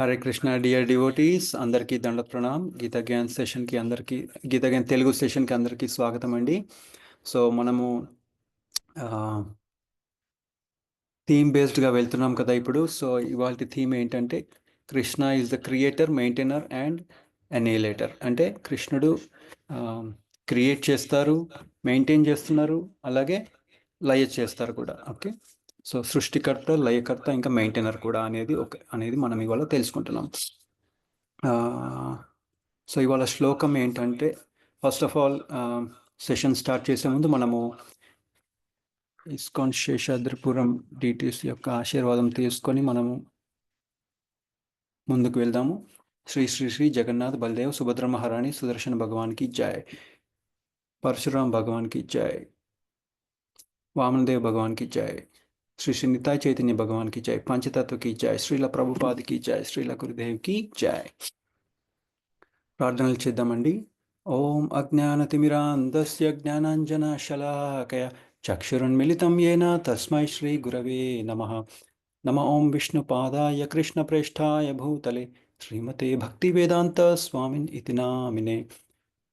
Hare Krishna dear devotees, అందరికీ దండ ప్రణామ్. గీతా జ్ఞాన్ సెషన్కి అందరికీ, గీతా జ్ఞాన్ తెలుగు సెషన్కి అందరికీ స్వాగతం అండి. సో మనము థీమ్ బేస్డ్గా వెళ్తున్నాం కదా ఇప్పుడు. సో ఇవాళ థీమ్ ఏంటంటే Krishna is the creator, maintainer and annihilator. అంటే కృష్ణుడు క్రియేట్ చేస్తారు, మెయింటైన్ చేస్తున్నారు, అలాగే లయ చేస్తారు కూడా. ఓకే, సో సృష్టికర్త, లయకర్త, ఇంకా మెయింటైనర్ కూడా అనేది మనం ఇవాళ తెలుసుకుంటున్నాం. సో ఇవాళ శ్లోకం ఏంటంటే, first of all session start చేసే ముందు మనము ఇస్కాన్ శేషాద్రిపురం డీటీఎస్ యొక్క ఆశీర్వాదం తీసుకొని మనము ముందుకు వెళ్దాము. శ్రీ శ్రీ శ్రీ జగన్నాథ్ బలదేవ్ సుభద్ర మహారాణి సుదర్శన భగవాన్కి జై, పరశురామ్ భగవాన్కి జై, వామనదేవ్ భగవాన్కి జై, శ్రీ శ్రీ నితాయ్ చైతన్య భగవాన్కి జై, పంచతత్వకి జై, శ్రీల ప్రభుపాదికి జై, శ్రీల గురుదేవ్కి జై. ప్రార్థనలు చేద్దామండి. ఓం అజ్ఞానతిమిరాంధస్య జ్ఞానాంజనశలాకయ చక్షురున్మిళితం येन తస్మై శ్రీ గురవే నమః. నమ ఓం విష్ణుపాదాయ కృష్ణప్రేష్ఠాయ భూతలే శ్రీమతే భక్తివేదాంత స్వామిన్ ఇతి నామినే.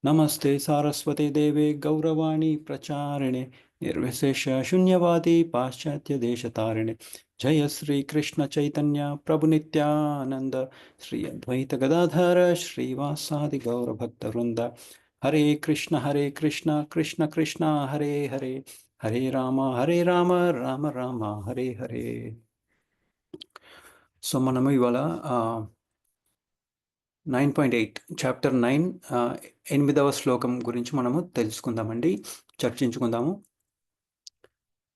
నమస్తే సారస్వతే దేవే గౌరవాణి ప్రచారిణే నిర్విశేష శూన్యవాది పాశ్చాత్య దేశతారిణే. జయ శ్రీ కృష్ణ చైతన్య ప్రభు నిత్యానంద శ్రీ అద్వైత గదాధర శ్రీవాసాది గౌరభక్త వృంద. హరే కృష్ణ కృష్ణ కృష్ణ హరే హరే, హరే రామ రామ రామ హరే హరే. సో మనము ఇవాళ 9.8 చాప్టర్ 9 8వ శ్లోకం గురించి మనము తెలుసుకుందామండి, చర్చించుకుందాము.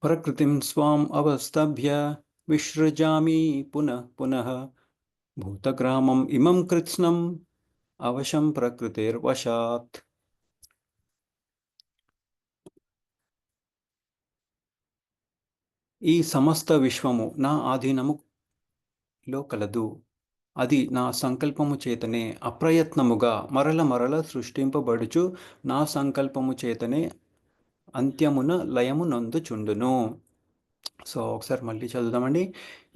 ప్రకృతిం స్వాం అవస్తభ్య విసృజామి పునః పునః భూతగ్రామం ఇమం కృత్స్నం అవశం ప్రకృతిర్వశాత్. ఈ సమస్త విశ్వము నా ఆధీనములో కలదు, అది నా సంకల్పము చేతనే అప్రయత్నముగా మరల సృష్టింపబడుచు నా సంకల్పము చేతనే అంత్యమున లయము నందుచుండును. సో ఒకసారి మళ్ళీ చదువుదామండి.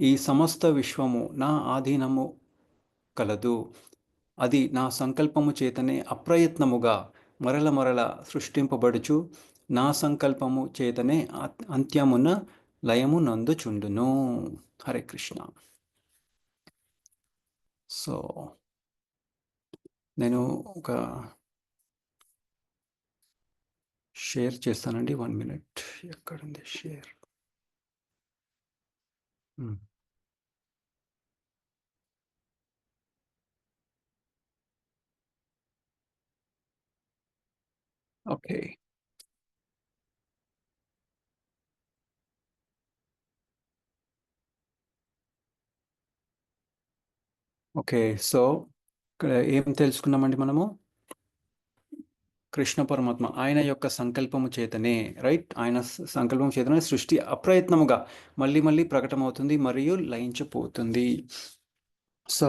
ఈ సమస్త విశ్వము నా ఆధీనము కలదు, అది నా సంకల్పము చేతనే అప్రయత్నముగా మరల సృష్టింపబడుచు నా సంకల్పము చేతనే అంత్యమున లయము నందుచుండును. హరే కృష్ణ. సో నేను ఒక షేర్ చేస్తానండి, 1 minute. ఎక్కడుంది షేర్? Okay, okay. సో ఇక్కడ ఏం తెలుసుకున్నామండి మనము? కృష్ణ పరమాత్మ ఆయన యొక్క సంకల్పము చేతనే, రైట్, ఆయన సంకల్పం చేతనే సృష్టి అప్రయత్నముగా మళ్ళీ ప్రకటమవుతుంది మరియు లయించిపోతుంది. సో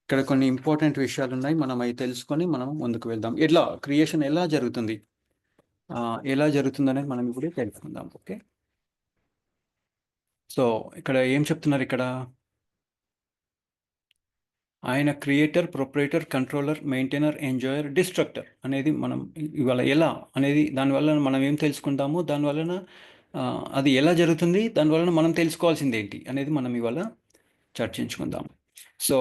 ఇక్కడ కొన్ని ఇంపార్టెంట్ విషయాలు ఉన్నాయి, మనం అవి తెలుసుకొని మనం ముందుకు వెళ్దాం. క్రియేషన్ ఎలా జరుగుతుంది అనేది మనం ఇప్పుడు తెలుసుకుందాం. ఓకే, సో ఇక్కడ ఏం చెప్తున్నారు? ఇక్కడ ఆయన creator, proprietor, controller, maintainer, enjoyer, destructor అనేది మనం ఇవాళ ఎలా అనేది, దానివల్ల మనం ఏం తెలుసుకుంటాము, దానివలన అది ఎలా జరుగుతుంది, దానివలన మనం తెలుసుకోవాల్సింది ఏంటి అనేది మనం ఇవాళ చర్చించుకుందాం. సో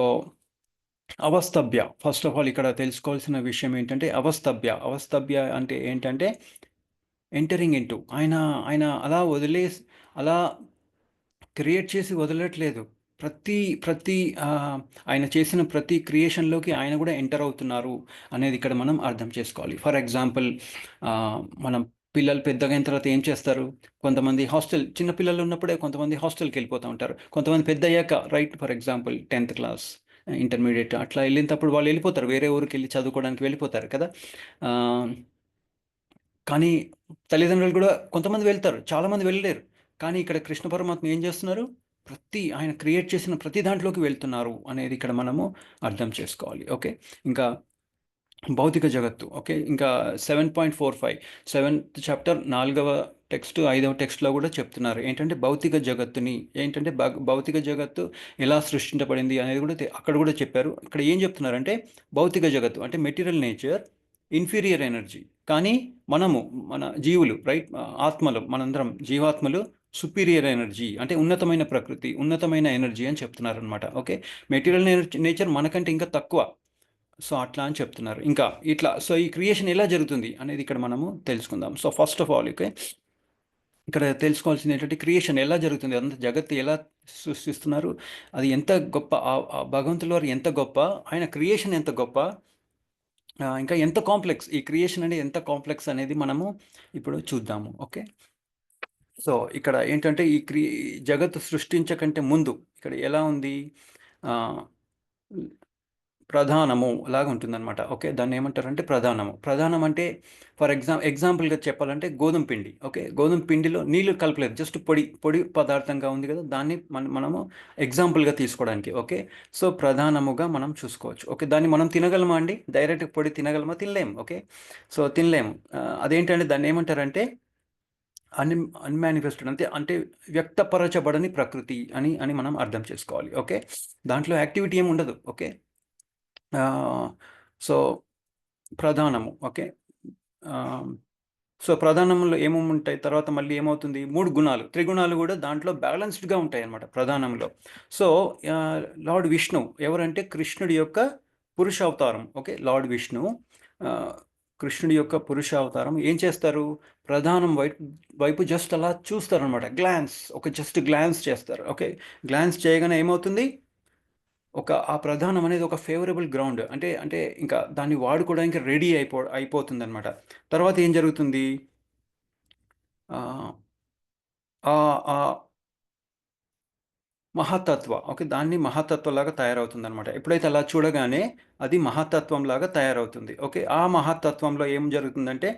అవస్తభ్య, ఫస్ట్ ఆఫ్ ఆల్ ఇక్కడ తెలుసుకోవాల్సిన విషయం ఏంటంటే అవస్తభ్య అంటే ఏంటంటే ఎంటరింగ్ ఇంటూ, ఆయన అలా క్రియేట్ చేసి వదలట్లేదు. ప్రతి ఆయన చేసిన ప్రతి క్రియేషన్లోకి ఆయన కూడా ఎంటర్ అవుతున్నారు అనేది ఇక్కడ మనం అర్థం చేసుకోవాలి. ఫర్ ఎగ్జాంపుల్, మనం పిల్లలు పెద్దగా అయిన తర్వాత ఏం చేస్తారు? కొంతమంది చిన్న పిల్లలు ఉన్నప్పుడే కొంతమంది హాస్టల్కి వెళ్ళిపోతూ ఉంటారు, కొంతమంది పెద్ద అయ్యాక, right, for example 10th class, intermediate అట్లా వెళ్ళినప్పుడు వాళ్ళు వెళ్ళిపోతారు, వేరే ఊరికి వెళ్ళి చదువుకోవడానికి వెళ్ళిపోతారు కదా. కానీ తల్లిదండ్రులు కూడా కొంతమంది వెళ్తారు, చాలామంది వెళ్ళలేరు. కానీ ఇక్కడ కృష్ణ పరమాత్మ ఏం చేస్తున్నారు? ఆయన క్రియేట్ చేసిన ప్రతి దాంట్లోకి వెళ్తున్నారు అనేది ఇక్కడ మనము అర్థం చేసుకోవాలి. ఓకే, ఇంకా భౌతిక జగత్తు. ఓకే, ఇంకా 7.45 7th చాప్టర్ 4వ ఐదవ టెక్స్ట్లో కూడా చెప్తున్నారు ఏంటంటే భౌతిక జగత్తుని ఏంటంటే భౌతిక జగత్తు ఎలా సృష్టించబడింది అనేది కూడా అక్కడ కూడా చెప్పారు. ఇక్కడ ఏం చెప్తున్నారంటే భౌతిక జగత్తు అంటే మెటీరియల్ నేచర్ ఇన్ఫీరియర్ ఎనర్జీ, కానీ మనము మన జీవులు రైట్, ఆత్మలు మనందరం జీవాత్మలు సుపీరియర్ ఎనర్జీ అంటే ఉన్నతమైన ప్రకృతి ఉన్నతమైన ఎనర్జీ అని చెప్తున్నారు అనమాట. ఓకే, మెటీరియల్ నేచర్ మనకంటే ఇంకా తక్కువ. సో అట్లా అని చెప్తున్నారు. ఇంకా ఇట్లా సో ఈ క్రియేషన్ ఎలా జరుగుతుంది అనేది ఇక్కడ మనము తెలుసుకుందాం. So first of all okay, ఇక్కడ తెలుసుకోవాల్సింది ఏంటంటే క్రియేషన్ ఎలా జరుగుతుంది, అంత జగత్తు ఎలా సృష్టిస్తున్నారు, అది ఎంత గొప్ప, ఆ భగవంతుల వారు ఎంత గొప్ప, ఆయన క్రియేషన్ ఎంత గొప్ప, ఇంకా ఎంత కాంప్లెక్స్ ఈ క్రియేషన్ అనేది ఎంత కాంప్లెక్స్ అనేది మనము ఇప్పుడు చూద్దాము. ఓకే, సో ఇక్కడ ఏంటంటే జగత్తు సృష్టించకంటే ముందు ఇక్కడ ఎలా ఉంది, ఆ, ప్రధానము లాగా ఉంటుందన్నమాట. ఓకే, దాన్ని ఏమంటారంటే ప్రధానం అంటే ఫర్ ఎగ్జాంపుల్గా చెప్పాలంటే గోధుమ పిండి. ఓకే, గోధుమ పిండిలో నీళ్లు కలపలేదు, జస్ట్ పొడి పొడి పదార్థంగా ఉంది కదా, దాన్ని మనము ఎగ్జాంపుల్గా తీసుకోవడానికి. ఓకే, సో ప్రధానముగా మనం చూసుకోవచ్చు. ఓకే, దాన్ని మనం తినగలమా అండి, డైరెక్ట్ పొడి తినగలమా, తినలేము. ఓకే, సో తినలేము. అదేంటంటే దాన్ని ఏమంటారంటే అన్మానిఫెస్టెడ్ అంటే అంటే వ్యక్తపరచబడని ప్రకృతి అని అని మనం అర్థం చేసుకోవాలి. ఓకే, దాంట్లో యాక్టివిటీ ఏమి ఉండదు. ఓకే, సో ప్రధానము. ఓకే, సో ప్రధానంలో ఏమేమి ఉంటాయి, తర్వాత మళ్ళీ ఏమవుతుంది, మూడు గుణాలు త్రిగుణాలు కూడా దాంట్లో బ్యాలెన్స్డ్గా ఉంటాయి అన్నమాట ప్రధానంలో. సో లార్డ్ విష్ణు ఎవరంటే కృష్ణుడి యొక్క పురుష అవతారం. ఓకే, లార్డ్ విష్ణు కృష్ణుడి యొక్క పురుష అవతారం ఏం చేస్తారు, ప్రధానం వైపు జస్ట్ అలా చూస్తారు అనమాట, జస్ట్ గ్లాన్స్ చేస్తారు. ఓకే, గ్లాన్స్ చేయగానే ఏమవుతుంది, ఆ ప్రధానం అనేది ఒక ఫేవరబుల్ గ్రౌండ్ అంటే అంటే ఇంకా దాన్ని వాడుకోవడానికి రెడీ అయిపోతుంది అనమాట. తర్వాత ఏం జరుగుతుంది, ఆ, ఆ ఆ మహత్తత్వ ఓకే, దాన్ని మహత్తత్వంలాగా తయారవుతుంది అనమాట. ఎప్పుడైతే అలా చూడగానే అది మహత్తత్వంలాగా తయారవుతుంది. ఓకే, ఆ మహత్తత్వంలో ఏం జరుగుతుందంటే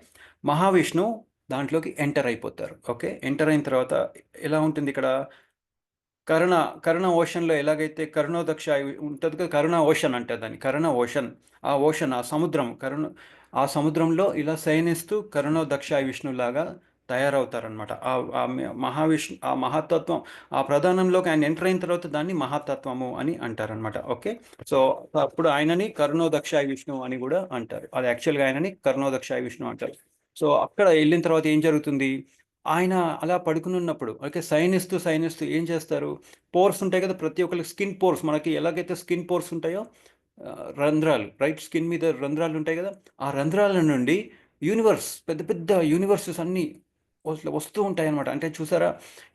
మహావిష్ణువు దాంట్లోకి ఎంటర్ అయిపోతారు. ఓకే, ఎంటర్ అయిన తర్వాత ఎలా ఉంటుంది ఇక్కడ, కరుణ కరుణ ఓషన్లో ఎలాగైతే కరుణోదక్ష ఉంటుంది కదా, కరుణ ఓషన్ అంటారు దాన్ని, కరుణ ఓషన్. ఆ ఓషన్, ఆ సముద్రం, ఆ సముద్రంలో ఇలా శయనిస్తూ కరుణోదక్షాయ విష్ణులాగా తయారవుతారనమాట. ఆ మహత్తత్వం, ఆ ప్రధానంలోకి ఆయన ఎంటర్ అయిన తర్వాత దాన్ని మహత్తత్వము అని అంటారనమాట. ఓకే, సో అప్పుడు ఆయనని కరుణోదక్షాయ విష్ణు అని కూడా అంటారు. అది యాక్చువల్గా ఆయనని కరుణోదక్షాయ విష్ణు అంటారు. సో అక్కడ వెళ్ళిన తర్వాత ఏం జరుగుతుంది, ఆయన అలా పడుకుని ఉన్నప్పుడు ఓకే సైనిస్తూ ఏం చేస్తారు, పోర్స్ ఉంటాయి కదా, ప్రతి ఒక్కరికి స్కిన్ పోర్స్, మనకి ఎలాగైతే స్కిన్ పోర్స్ ఉంటాయో, ఆ, రంధ్రాలు రైట్, స్కిన్ మీద రంధ్రాలు ఉంటాయి కదా, ఆ రంధ్రాల నుండి పెద్ద పెద్ద యూనివర్సెస్ అన్నీ వస్తూ ఉంటాయి అనమాట. అంటే చూసారా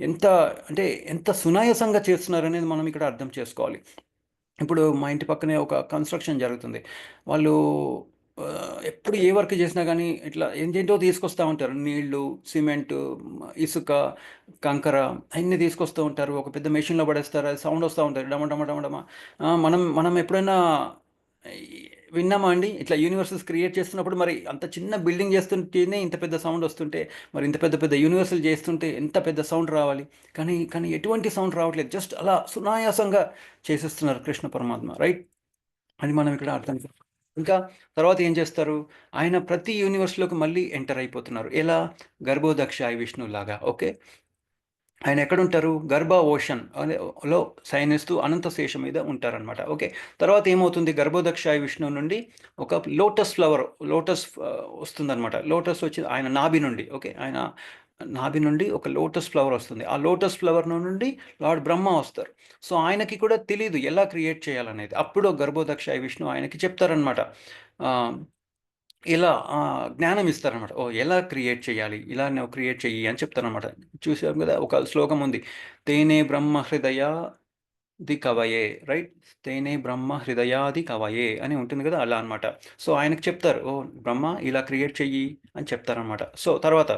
ఎంత, అంటే ఎంత సునాయాసంగా చేస్తున్నారు అనేది మనం ఇక్కడ అర్థం చేసుకోవాలి. ఇప్పుడు మా ఇంటి పక్కనే ఒక కన్స్ట్రక్షన్ జరుగుతుంది. వాళ్ళు ఆ, ఎప్పుడు ఏ వర్క్ చేసినా కానీ ఇట్లా ఏంటేంటో తీసుకొస్తూ ఉంటారు, నీళ్లు, సిమెంటు, ఇసుక, కంకర, అన్నీ తీసుకొస్తూ ఉంటారు. ఒక పెద్ద మెషిన్లో పడేస్తారు, అది సౌండ్ వస్తూ ఉంటుంది, డమ డమ డమ డమ. మనం మనం ఎప్పుడైనా విన్నామా అండి ఇట్లా యూనివర్సెస్ క్రియేట్ చేస్తున్నప్పుడు, మరి అంత చిన్న బిల్డింగ్ చేస్తుంటేనే ఇంత పెద్ద సౌండ్ వస్తుంటే, మరి ఇంత పెద్ద పెద్ద యూనివర్సల్ చేస్తుంటే ఎంత పెద్ద సౌండ్ రావాలి. కానీ కానీ ఎటువంటి సౌండ్ రావట్లేదు, జస్ట్ అలా సునాయాసంగా చేసేస్తున్నారు కృష్ణ పరమాత్మ, రైట్. అది మనం ఇక్కడ అర్థం చేసుకోవాలి. ఇంకా తర్వాత ఏం చేస్తారు, ఆయన ప్రతి యూనివర్స్లోకి మళ్ళీ ఎంటర్ అయిపోతున్నారు. ఎలా, గర్భోదక్షాయ విష్ణు లాగా. ఓకే, ఆయన ఎక్కడుంటారు, గర్భ ఓషన్ లో శయనిస్తూ అనంత శేషం మీద ఉంటారనమాట. ఓకే, తర్వాత ఏమవుతుంది, గర్భోదక్షాయ విష్ణువు నుండి ఒక లోటస్ వస్తుందన్నమాట. లోటస్ వచ్చి ఆయన నాభి నుండి, ఓకే, ఆయన నాభి నుండి ఒక లోటస్ ఫ్లవర్ వస్తుంది. ఆ లోటస్ ఫ్లవర్ నుండి లార్డ్ బ్రహ్మ వస్తారు. సో ఆయనకి కూడా తెలియదు ఎలా క్రియేట్ చేయాలనేది. అప్పుడు గర్భోదక్షాయ విష్ణు ఆయనకి చెప్తారనమాట, ఇలా జ్ఞానం ఇస్తారనమాట. ఎలా క్రియేట్ చేయాలి, ఇలా నువ్వు క్రియేట్ చెయ్యి అని చెప్తారనమాట. చూసాం కదా, ఒక శ్లోకం ఉంది, తేనే బ్రహ్మ హృదయాది కవయే, రైట్, తేనే బ్రహ్మ హృదయాది కవయే అని ఉంటుంది కదా, అలా అనమాట. సో ఆయనకు చెప్తారు, బ్రహ్మ ఇలా క్రియేట్ చెయ్యి అని చెప్తారనమాట. సో తర్వాత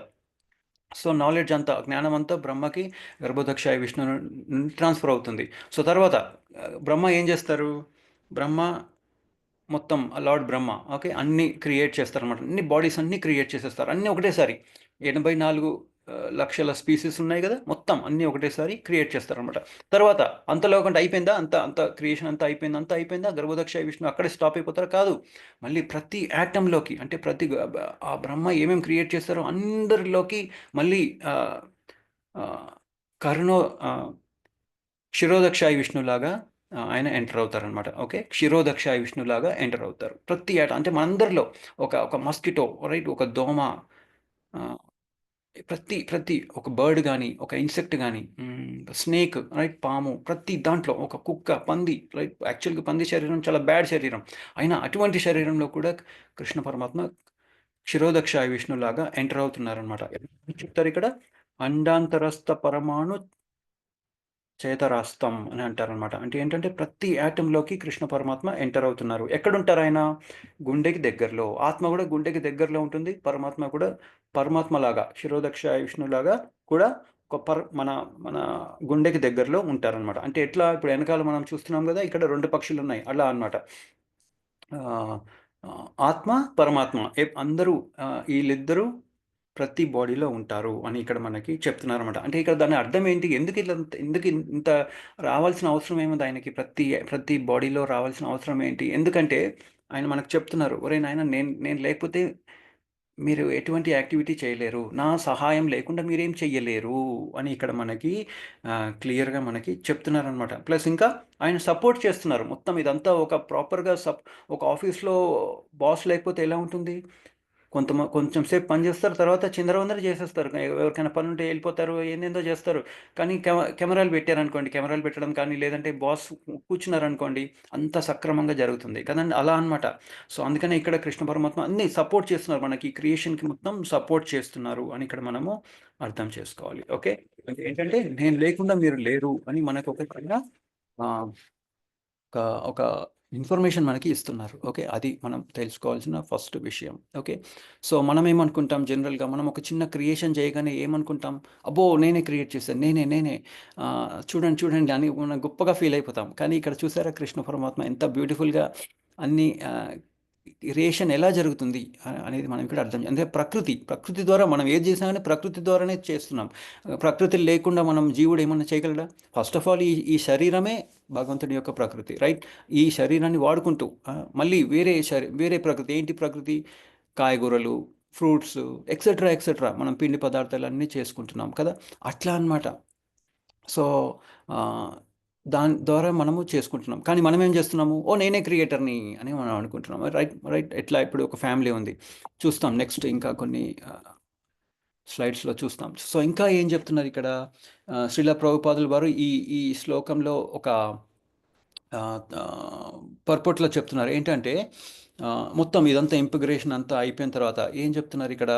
నాలెడ్జ్ అంతా, జ్ఞానం అంతా బ్రహ్మకి గర్భోదక్షాయ విష్ణు నుండి ట్రాన్స్ఫర్ అవుతుంది. సో తర్వాత బ్రహ్మ ఏం చేస్తారు, బ్రహ్మ మొత్తం లార్డ్ బ్రహ్మ ఓకే అన్నీ క్రియేట్ చేస్తారనమాట, అన్ని బాడీస్ అన్నీ క్రియేట్ చేసేస్తారు, అన్నీ ఒకటేసారి 84 లక్షల స్పీసీస్ ఉన్నాయి కదా, మొత్తం అన్నీ ఒకటేసారి క్రియేట్ చేస్తారనమాట. తర్వాత అంతలో ఒకటి అయిపోయిందా, అంత క్రియేషన్ అంతా అయిపోయిందా, గర్భోదక్ష విష్ణు అక్కడే స్టాప్ అయిపోతారా? కాదు. మళ్ళీ ప్రతి యాటంలోకి, అంటే ఆ బ్రహ్మ ఏమేమి క్రియేట్ చేస్తారో అందరిలోకి మళ్ళీ ఆ, కరుణో క్షీరోదక్షాయి విష్ణులాగా ఆయన ఎంటర్ అవుతారనమాట. ఓకే, క్షీరోదక్షాయి విష్ణులాగా ఎంటర్ అవుతారు ప్రతి ఏటా. అంటే మనందరిలో ఒక ఒక మస్కిటో, రైట్, ఒక దోమ, ఆ, ప్రతి ఒక బర్డ్ కానీ, ఒక ఇన్సెక్ట్ కానీ, స్నేక్, రైట్, పాము, ప్రతి దాంట్లో ఒక కుక్క, పంది, రైట్, యాక్చువల్గా పంది శరీరం చాలా బ్యాడ్ శరీరం, అయినా అటువంటి శరీరంలో కూడా కృష్ణ పరమాత్మ క్షీరోదక్షాయి విష్ణులాగా ఎంటర్ అవుతున్నారనమాట. చెప్తారు ఇక్కడ, అండాంతరస్థ పరమాణు చేతరాస్తం అని అంటారనమాట. అంటే ఏంటంటే ప్రతి యాటంలోకి కృష్ణ పరమాత్మ ఎంటర్ అవుతున్నారు. ఎక్కడుంటారు ఆయన? గుండెకి దగ్గరలో. ఆత్మ కూడా గుండెకి దగ్గరలో ఉంటుంది, పరమాత్మ కూడా పరమాత్మలాగా, శిరోదక్ష విష్ణులాగా కూడా ఒక మన మన గుండెకి దగ్గరలో ఉంటారనమాట. అంటే ఎట్లా, ఇప్పుడు వెనకాల మనం చూస్తున్నాం కదా, ఇక్కడ రెండు పక్షులు ఉన్నాయి, అలా అనమాట. ఆత్మ పరమాత్మ అందరూ, వీళ్ళిద్దరూ ప్రతి బాడీలో ఉంటారు అని ఇక్కడ మనకి చెప్తున్నారన్నమాట. అంటే ఇక్కడ దాని అర్థం ఏంటి? ఎందుకు ఇంత రావాల్సిన అవసరం ఏముంది ఆయనకి? ప్రతి బాడీలో రావాల్సిన అవసరం ఏంటి? ఎందుకంటే ఆయన మనకు చెప్తున్నారు, ఒరే నాయన, నేను లేకపోతే మీరు ఎటువంటి యాక్టివిటీ చేయలేరు, నా సహాయం లేకుండా మీరేం చెయ్యలేరు అని ఇక్కడ మనకి క్లియర్గా మనకి చెప్తున్నారనమాట. ప్లస్ ఇంకా ఆయన సపోర్ట్ చేస్తున్నారు మొత్తం ఇదంతా. ఒక ప్రాపర్గా ఒక ఆఫీస్లో బాస్ లేకపోతే ఎలా ఉంటుంది? కొంచెం సేపు పని చేస్తారు, తర్వాత చిందరవందర చేసేస్తారు. ఎవరికైనా పని ఉంటే వెళ్ళిపోతారు, ఏందేందో చేస్తారు. కానీ కెమెరాలు పెట్టారనుకోండి, కెమెరాలు పెట్టడం కానీ, లేదంటే బాస్ కూర్చున్నారనుకోండి, అంత సక్రమంగా జరుగుతుంది కదండి, అలా అనమాట. సో అందుకనే ఇక్కడ కృష్ణ పరమాత్మ అన్ని సపోర్ట్ చేస్తున్నారు, మనకి క్రియేషన్కి మొత్తం సపోర్ట్ చేస్తున్నారు అని ఇక్కడ మనము అర్థం చేసుకోవాలి. ఓకే, ఏంటంటే నేను లేకుండా మీరు లేరు అని మనకు ఒక ఒక ఒక ఇన్ఫర్మేషన్ మనకి ఇస్తున్నారు. ఓకే, అది మనం తెలుసుకోవాల్సిన ఫస్ట్ విషయం. ఓకే, సో మనం ఏమనుకుంటాం జనరల్గా, మనం ఒక చిన్న క్రియేషన్ చేయగానే ఏమనుకుంటాం? అబ్బో, నేనే క్రియేట్ చేశాను, నేనే చూడండి అని మనం గొప్పగా ఫీల్ అయిపోతాం. కానీ ఇక్కడ చూసారా, కృష్ణ పరమాత్మ ఎంత బ్యూటిఫుల్గా అన్ని క్రియేషన్ ఎలా జరుగుతుంది అనేది మనం ఇక్కడ అర్థం. అంటే ప్రకృతి ద్వారా మనం ఏది చేసినా కానీ ప్రకృతి ద్వారానే చేస్తున్నాం. ప్రకృతి లేకుండా మనం జీవుడు ఏమన్నా చేయగలడా? ఫస్ట్ ఆఫ్ ఆల్ ఈ శరీరమే భగవంతుడి యొక్క ప్రకృతి, రైట్. ఈ శరీరాన్ని వాడుకుంటూ మళ్ళీ వేరే ప్రకృతి ఏంటి? ప్రకృతి కాయగూరలు, ఫ్రూట్స్, ఎక్సెట్రా మనం పిండి పదార్థాలు అన్నీ చేసుకుంటున్నాం కదా, అట్లా అన్నమాట. సో దాని ద్వారా మనము చేసుకుంటున్నాం. కానీ మనం ఏం చేస్తున్నాము? ఓ, నేనే క్రియేటర్ని అని మనం అనుకుంటున్నాం, రైట్. ఎట్లా, ఇప్పుడు ఒక ఫ్యామిలీ ఉంది, చూస్తాం నెక్స్ట్ ఇంకా కొన్ని స్లైడ్స్లో చూస్తాం. సో ఇంకా ఏం చెప్తున్నారు ఇక్కడ శ్రీల ప్రభుపాదుల వారు ఈ శ్లోకంలో ఒక పర్పట్లో చెప్తున్నారు. ఏంటంటే మొత్తం ఇదంతా ఇంటిగ్రేషన్ అంతా అయిపోయిన తర్వాత ఏం చెప్తున్నారు ఇక్కడ?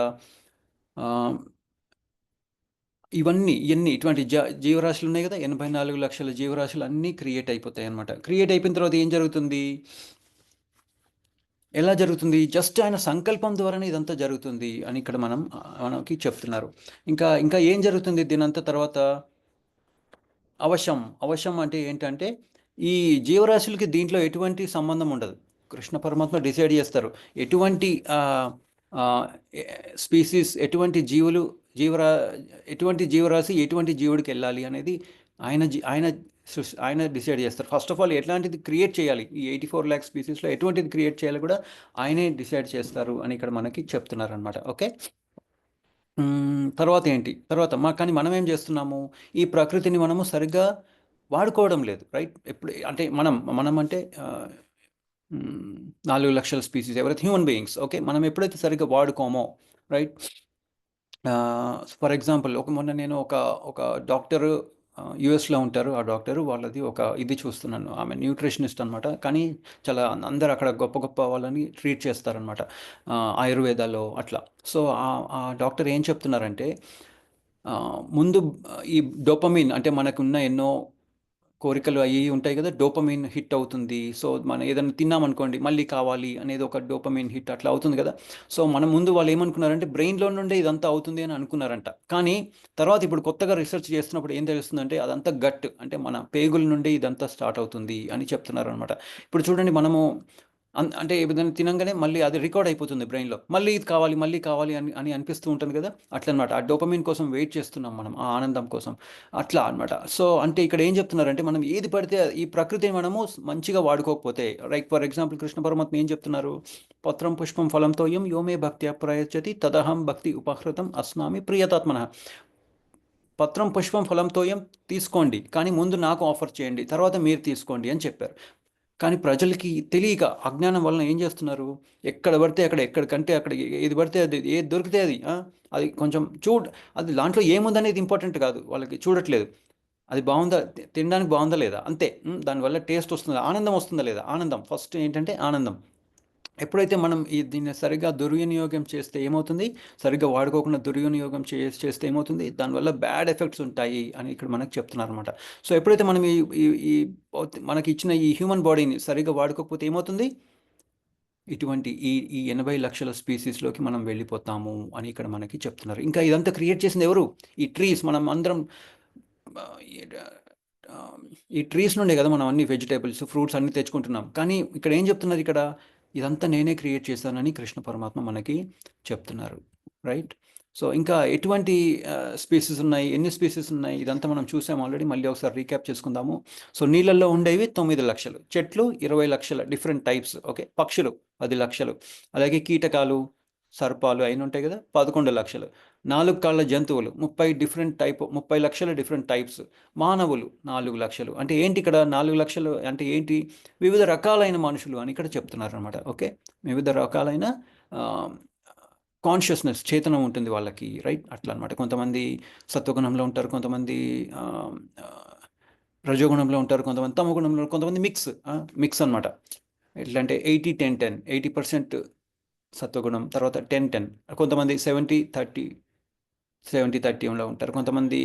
ఇవన్నీ ఇటువంటి జీవరాశులు ఉన్నాయి కదా, 84 లక్షల జీవరాశులు అన్నీ క్రియేట్ అయిపోతాయి అనమాట. క్రియేట్ అయిపోయిన తర్వాత ఏం జరుగుతుంది? ఎలా జరుగుతుంది? జస్ట్ ఆయన సంకల్పం ద్వారానే ఇదంతా జరుగుతుంది అని ఇక్కడ మనకి చెప్తున్నారు. ఇంకా ఏం జరుగుతుంది దీనంతా తర్వాత? అవశ్యం అంటే ఏంటంటే, ఈ జీవరాశులకి దీంట్లో ఎటువంటి సంబంధం ఉండదు. కృష్ణ పరమాత్మ డిసైడ్ చేస్తారు ఎటువంటి స్పీసీస్, ఎటువంటి జీవరాశి ఎటువంటి జీవుడికి వెళ్ళాలి అనేది ఆయన డిసైడ్ చేస్తారు. ఫస్ట్ ఆఫ్ ఆల్ ఎట్లాంటిది క్రియేట్ చేయాలి, ఈ 84 ల్యాక్ స్పీసీస్లో ఎటువంటిది క్రియేట్ చేయాలి కూడా ఆయనే డిసైడ్ చేస్తారు అని ఇక్కడ మనకి చెప్తున్నారు అనమాట. ఓకే, తర్వాత ఏంటి? కానీ మనం ఏం చేస్తున్నాము? ఈ ప్రకృతిని మనము సరిగ్గా వాడుకోవడం లేదు, రైట్. ఎప్పుడు అంటే మనం అంటే 4 లక్షల స్పీసీస్, ఎవరైతే హ్యూమన్ బీయింగ్స్, ఓకే, మనం ఎప్పుడైతే సరిగ్గా వాడుకోమో, రైట్. ఫర్ ఎగ్జాంపుల్, మొన్న నేను ఒక డాక్టర్ యుఎస్లో ఉంటారు, ఆ డాక్టర్ వాళ్ళది ఇది చూస్తున్నాను. ఆమె న్యూట్రిషనిస్ట్ అనమాట. కానీ చాలా అందరు అక్కడ గొప్ప గొప్ప వాళ్ళని ట్రీట్ చేస్తారనమాట, ఆయుర్వేదాలో అట్లా. సో ఆ డాక్టర్ ఏం చెప్తున్నారంటే, ముందు ఈ డోపమిన్, అంటే మనకున్న ఎన్నో కోరికలు అవి ఉంటాయి కదా, డోపమిన్ హిట్ అవుతుంది. సో మనం ఏదైనా తిన్నామనుకోండి, మళ్ళీ కావాలి అనేది ఒక డోపమిన్ హిట్ అట్లా అవుతుంది కదా. సో మన ముందు వాళ్ళు ఏమనుకున్నారంటే, బ్రెయిన్లో నుండే ఇదంతా అవుతుంది అని అనుకున్నారంట. కానీ తర్వాత ఇప్పుడు కొత్తగా రీసెర్చ్ చేస్తున్నప్పుడు ఏం తెలుస్తుందంటే, అదంతా గట్, అంటే మన పేగుల నుండి ఇదంతా స్టార్ట్ అవుతుంది అని చెప్తున్నారు అనమాట. ఇప్పుడు చూడండి, మనము అంటే ఏదైనా తినంగానే మళ్ళీ అది రికార్డ్ అయిపోతుంది బ్రెయిన్‌లో. మళ్ళీ ఇది కావాలి, మళ్ళీ కావాలి అని అని అనిపిస్తూ ఉంటుంది గదా! అట్లనమాట. ఆ డోపమైన్ కోసం వెయిట్ చేస్తున్నాం మనం. ఆ ఆనందం కోసం. అట్లా అన్నమాట. సో, అంటే ఇక్కడ ఏం చెప్తున్నారంటే మనం ఏది పడితే ఈ ప్రకృతిని మనము మంచిగా వాడుకోకపోతే లైక్ ఫర్ ఎగ్జాంపుల్ కృష్ణ పరమాత్మ ఏం చెప్తున్నారు? పత్రం పుష్పం ఫలం తోయం యో మే భక్త్యా ప్రయచ్చతి తదహం భక్తి ఉపహృతం అస్నామి ప్రియతాత్మనః. పత్రం పుష్పం ఫలం తోయం తీసుకోండి. కానీ ముందు నాకు ఆఫర్ చేయండి. తర్వాత మీరు తీసుకోండి అని చెప్పారు. కానీ ప్రజలకి తెలియక అజ్ఞానం వలన ఏం చేస్తున్నారు? ఎక్కడ పడితే అక్కడ, ఎక్కడికంటే అక్కడ ఏది పడితే అది, ఏది దొరికితే అది అది కొంచెం అది దాంట్లో ఏముందనేది ఇంపార్టెంట్ కాదు. వాళ్ళకి చూడట్లేదు. అది బావుందా? తినడానికి బావుందా లేదా? అంతే. దానివల్ల టేస్ట్ వస్తుందా? ఆనందం వస్తుందా లేదా? ఆనందం. ఫస్ట్ ఏంటంటే ఆనందం. ఎప్పుడైతే మనం దీన్ని సరిగ్గా దుర్వినియోగం చేస్తే ఏమవుతుంది? సరిగ్గా వాడుకోకుండా దుర్వినియోగం చేస్తే ఏమవుతుంది? దానివల్ల బ్యాడ్ ఎఫెక్ట్స్ ఉంటాయి అని ఇక్కడ మనకు చెప్తున్నారనమాట. సో, ఎప్పుడైతే మనం ఈ ఈ ఈ మనకిచ్చిన ఈ హ్యూమన్ బాడీని సరిగ్గా వాడుకోకపోతే ఏమవుతుంది? ఇటువంటి ఈ 80,00,000 స్పీసీస్‌లోకి మనం వెళ్ళిపోతాము అని ఇక్కడ మనకి చెప్తున్నారు. ఇంకా ఇదంతా క్రియేట్ చేసింది ఎవరు? ఈ ట్రీస్ మనం అందరం ఆహ్, ఎడ ఆహ్, ఈ ట్రీస్ నుండే గదా! మనం అన్ని వెజిటబుల్స్, ఫ్రూట్స్ అన్నీ తెచ్చుకుంటున్నాం. కానీ ఇక్కడ ఏం చెప్తున్నారు ఇక్కడ? ఇదంతా నేనే క్రియేట్ చేశానని కృష్ణ పరమాత్మ మనకి చెప్తున్నారు. రైట్? సో, ఇంకా ఎటువంటి స్పీసీస్ ఉన్నాయి? ఎన్ని స్పీసీస్ ఉన్నాయి? ఇదంతా మనం చూసాం ఆల్రెడీ. మళ్ళీ ఒకసారి రీక్యాప్ చేసుకుందాము. సో, నీళ్ళల్లో ఉండేవి 9,00,000, చెట్లు 20,00,000 డిఫరెంట్ టైప్స్. ఓకే. పక్షులు 10,00,000, అలాగే కీటకాలు, సర్పాలు అయిన ఉంటాయి కదా! 11,00,000, 4 కాళ్ళ జంతువులు 30,00,000 డిఫరెంట్ టైప్స్, మానవులు 4,00,000. అంటే ఏంటి ఇక్కడ 4,00,000 అంటే ఏంటి? వివిధ రకాలైన మనుషులు అని ఇక్కడ చెప్తున్నారనమాట. ఓకే. వివిధ రకాలైన ఆహ్, కాన్షియస్‌నెస్ చేతన ఉంటుంది వాళ్ళకి. రైట్? అట్లా అనమాట. కొంతమంది సత్వగుణంలో ఉంటారు. కొంతమంది ఆహ్, ఆహ్, రజోగుణంలో ఉంటారు. కొంతమంది తమోగుణంలో, కొంతమంది మిక్స్ అనమాట. ఎట్లా అంటే 80, 10, 10, 80% సత్వగుణం, తర్వాత 10, 10. కొంతమంది 70, 30, 70, 30లో ఉంటారు. కొంతమంది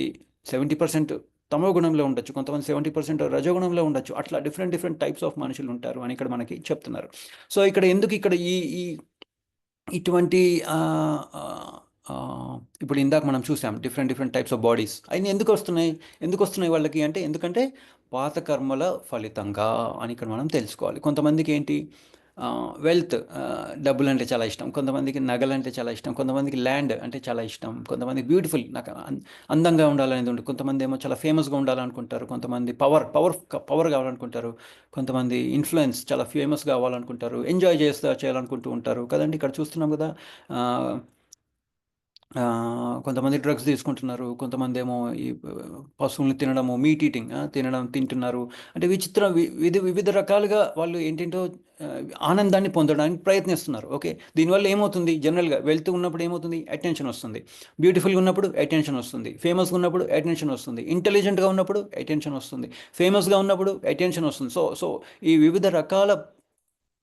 70% తమో గుణంలో ఉండొచ్చు. కొంతమంది 70% రజోగుణంలో ఉండొచ్చు. అట్లా డిఫరెంట్ డిఫరెంట్ టైప్స్ ఆఫ్ మనుషులు ఉంటారు అని ఇక్కడ మనకి చెప్తున్నారు. సో, ఇక్కడ ఎందుకు ఇక్కడ ఈ ఈ ఇటువంటి ఆహ్, ఆహ్, ఆహ్, ఇప్పుడు ఇందాక మనం చూసాం different different types of bodies. అయన్నీ ఎందుకొస్తున్నాయి? ఎందుకొస్తున్నాయి వాళ్ళకి అంటే ఎందుకంటే పాత కర్మల ఫలితంగా అని ఇక్కడ మనం తెలుసుకోవాలి. కొంతమందికి ఏంటి వెల్త్, డబ్బులంటే చాలా ఇష్టం. కొంతమందికి నగలంటే చాలా ఇష్టం. కొంతమందికి ల్యాండ్ అంటే చాలా ఇష్టం. కొంతమందికి బ్యూటిఫుల్ నాకు అందంగా ఉండాలనేది ఉంటుంది. కొంతమందేమో చాలా ఫేమస్‌గా ఉండాలనుకుంటారు. కొంతమంది పవర్ కావాలనుకుంటారు. కొంతమంది ఇన్‌ఫ్లూయెన్స్ చాలా ఫేమస్ కావాలనుకుంటారు. ఎంజాయ్ చేయాలనుకుంటూ ఉంటారు. కదండీ! ఇక్కడ చూస్తున్నాం గదా! ఆహ్, కొంతమంది డ్రగ్స్ తీసుకుంటున్నారు. కొంతమందేమో ఈ పశువుల్ని తినడము, మీట్ ఈటింగ్ తింటున్నారు. అంటే వివిధ రకాలుగా వాళ్ళు ఏంటేంటో ఆహ్, ఆనందాన్ని పొందడానికి ప్రయత్నిస్తున్నారు. ఓకే. దీనివల్ల ఏమవుతుంది? జనరల్‌గా వెల్త్ ఉన్నప్పుడు ఏమవుతుంది? అటెన్షన్ వస్తుంది. బ్యూటిఫుల్‌గా ఉన్నప్పుడు అటెన్షన్ వస్తుంది. ఫేమస్‌గా ఉన్నప్పుడు అటెన్షన్ వస్తుంది. ఇంటెలిజెంట్‌గా ఉన్నప్పుడు అటెన్షన్ వస్తుంది. ఫేమస్‌గా ఉన్నప్పుడు అటెన్షన్ వస్తుంది. సో, సో ఈ వివిధ రకాల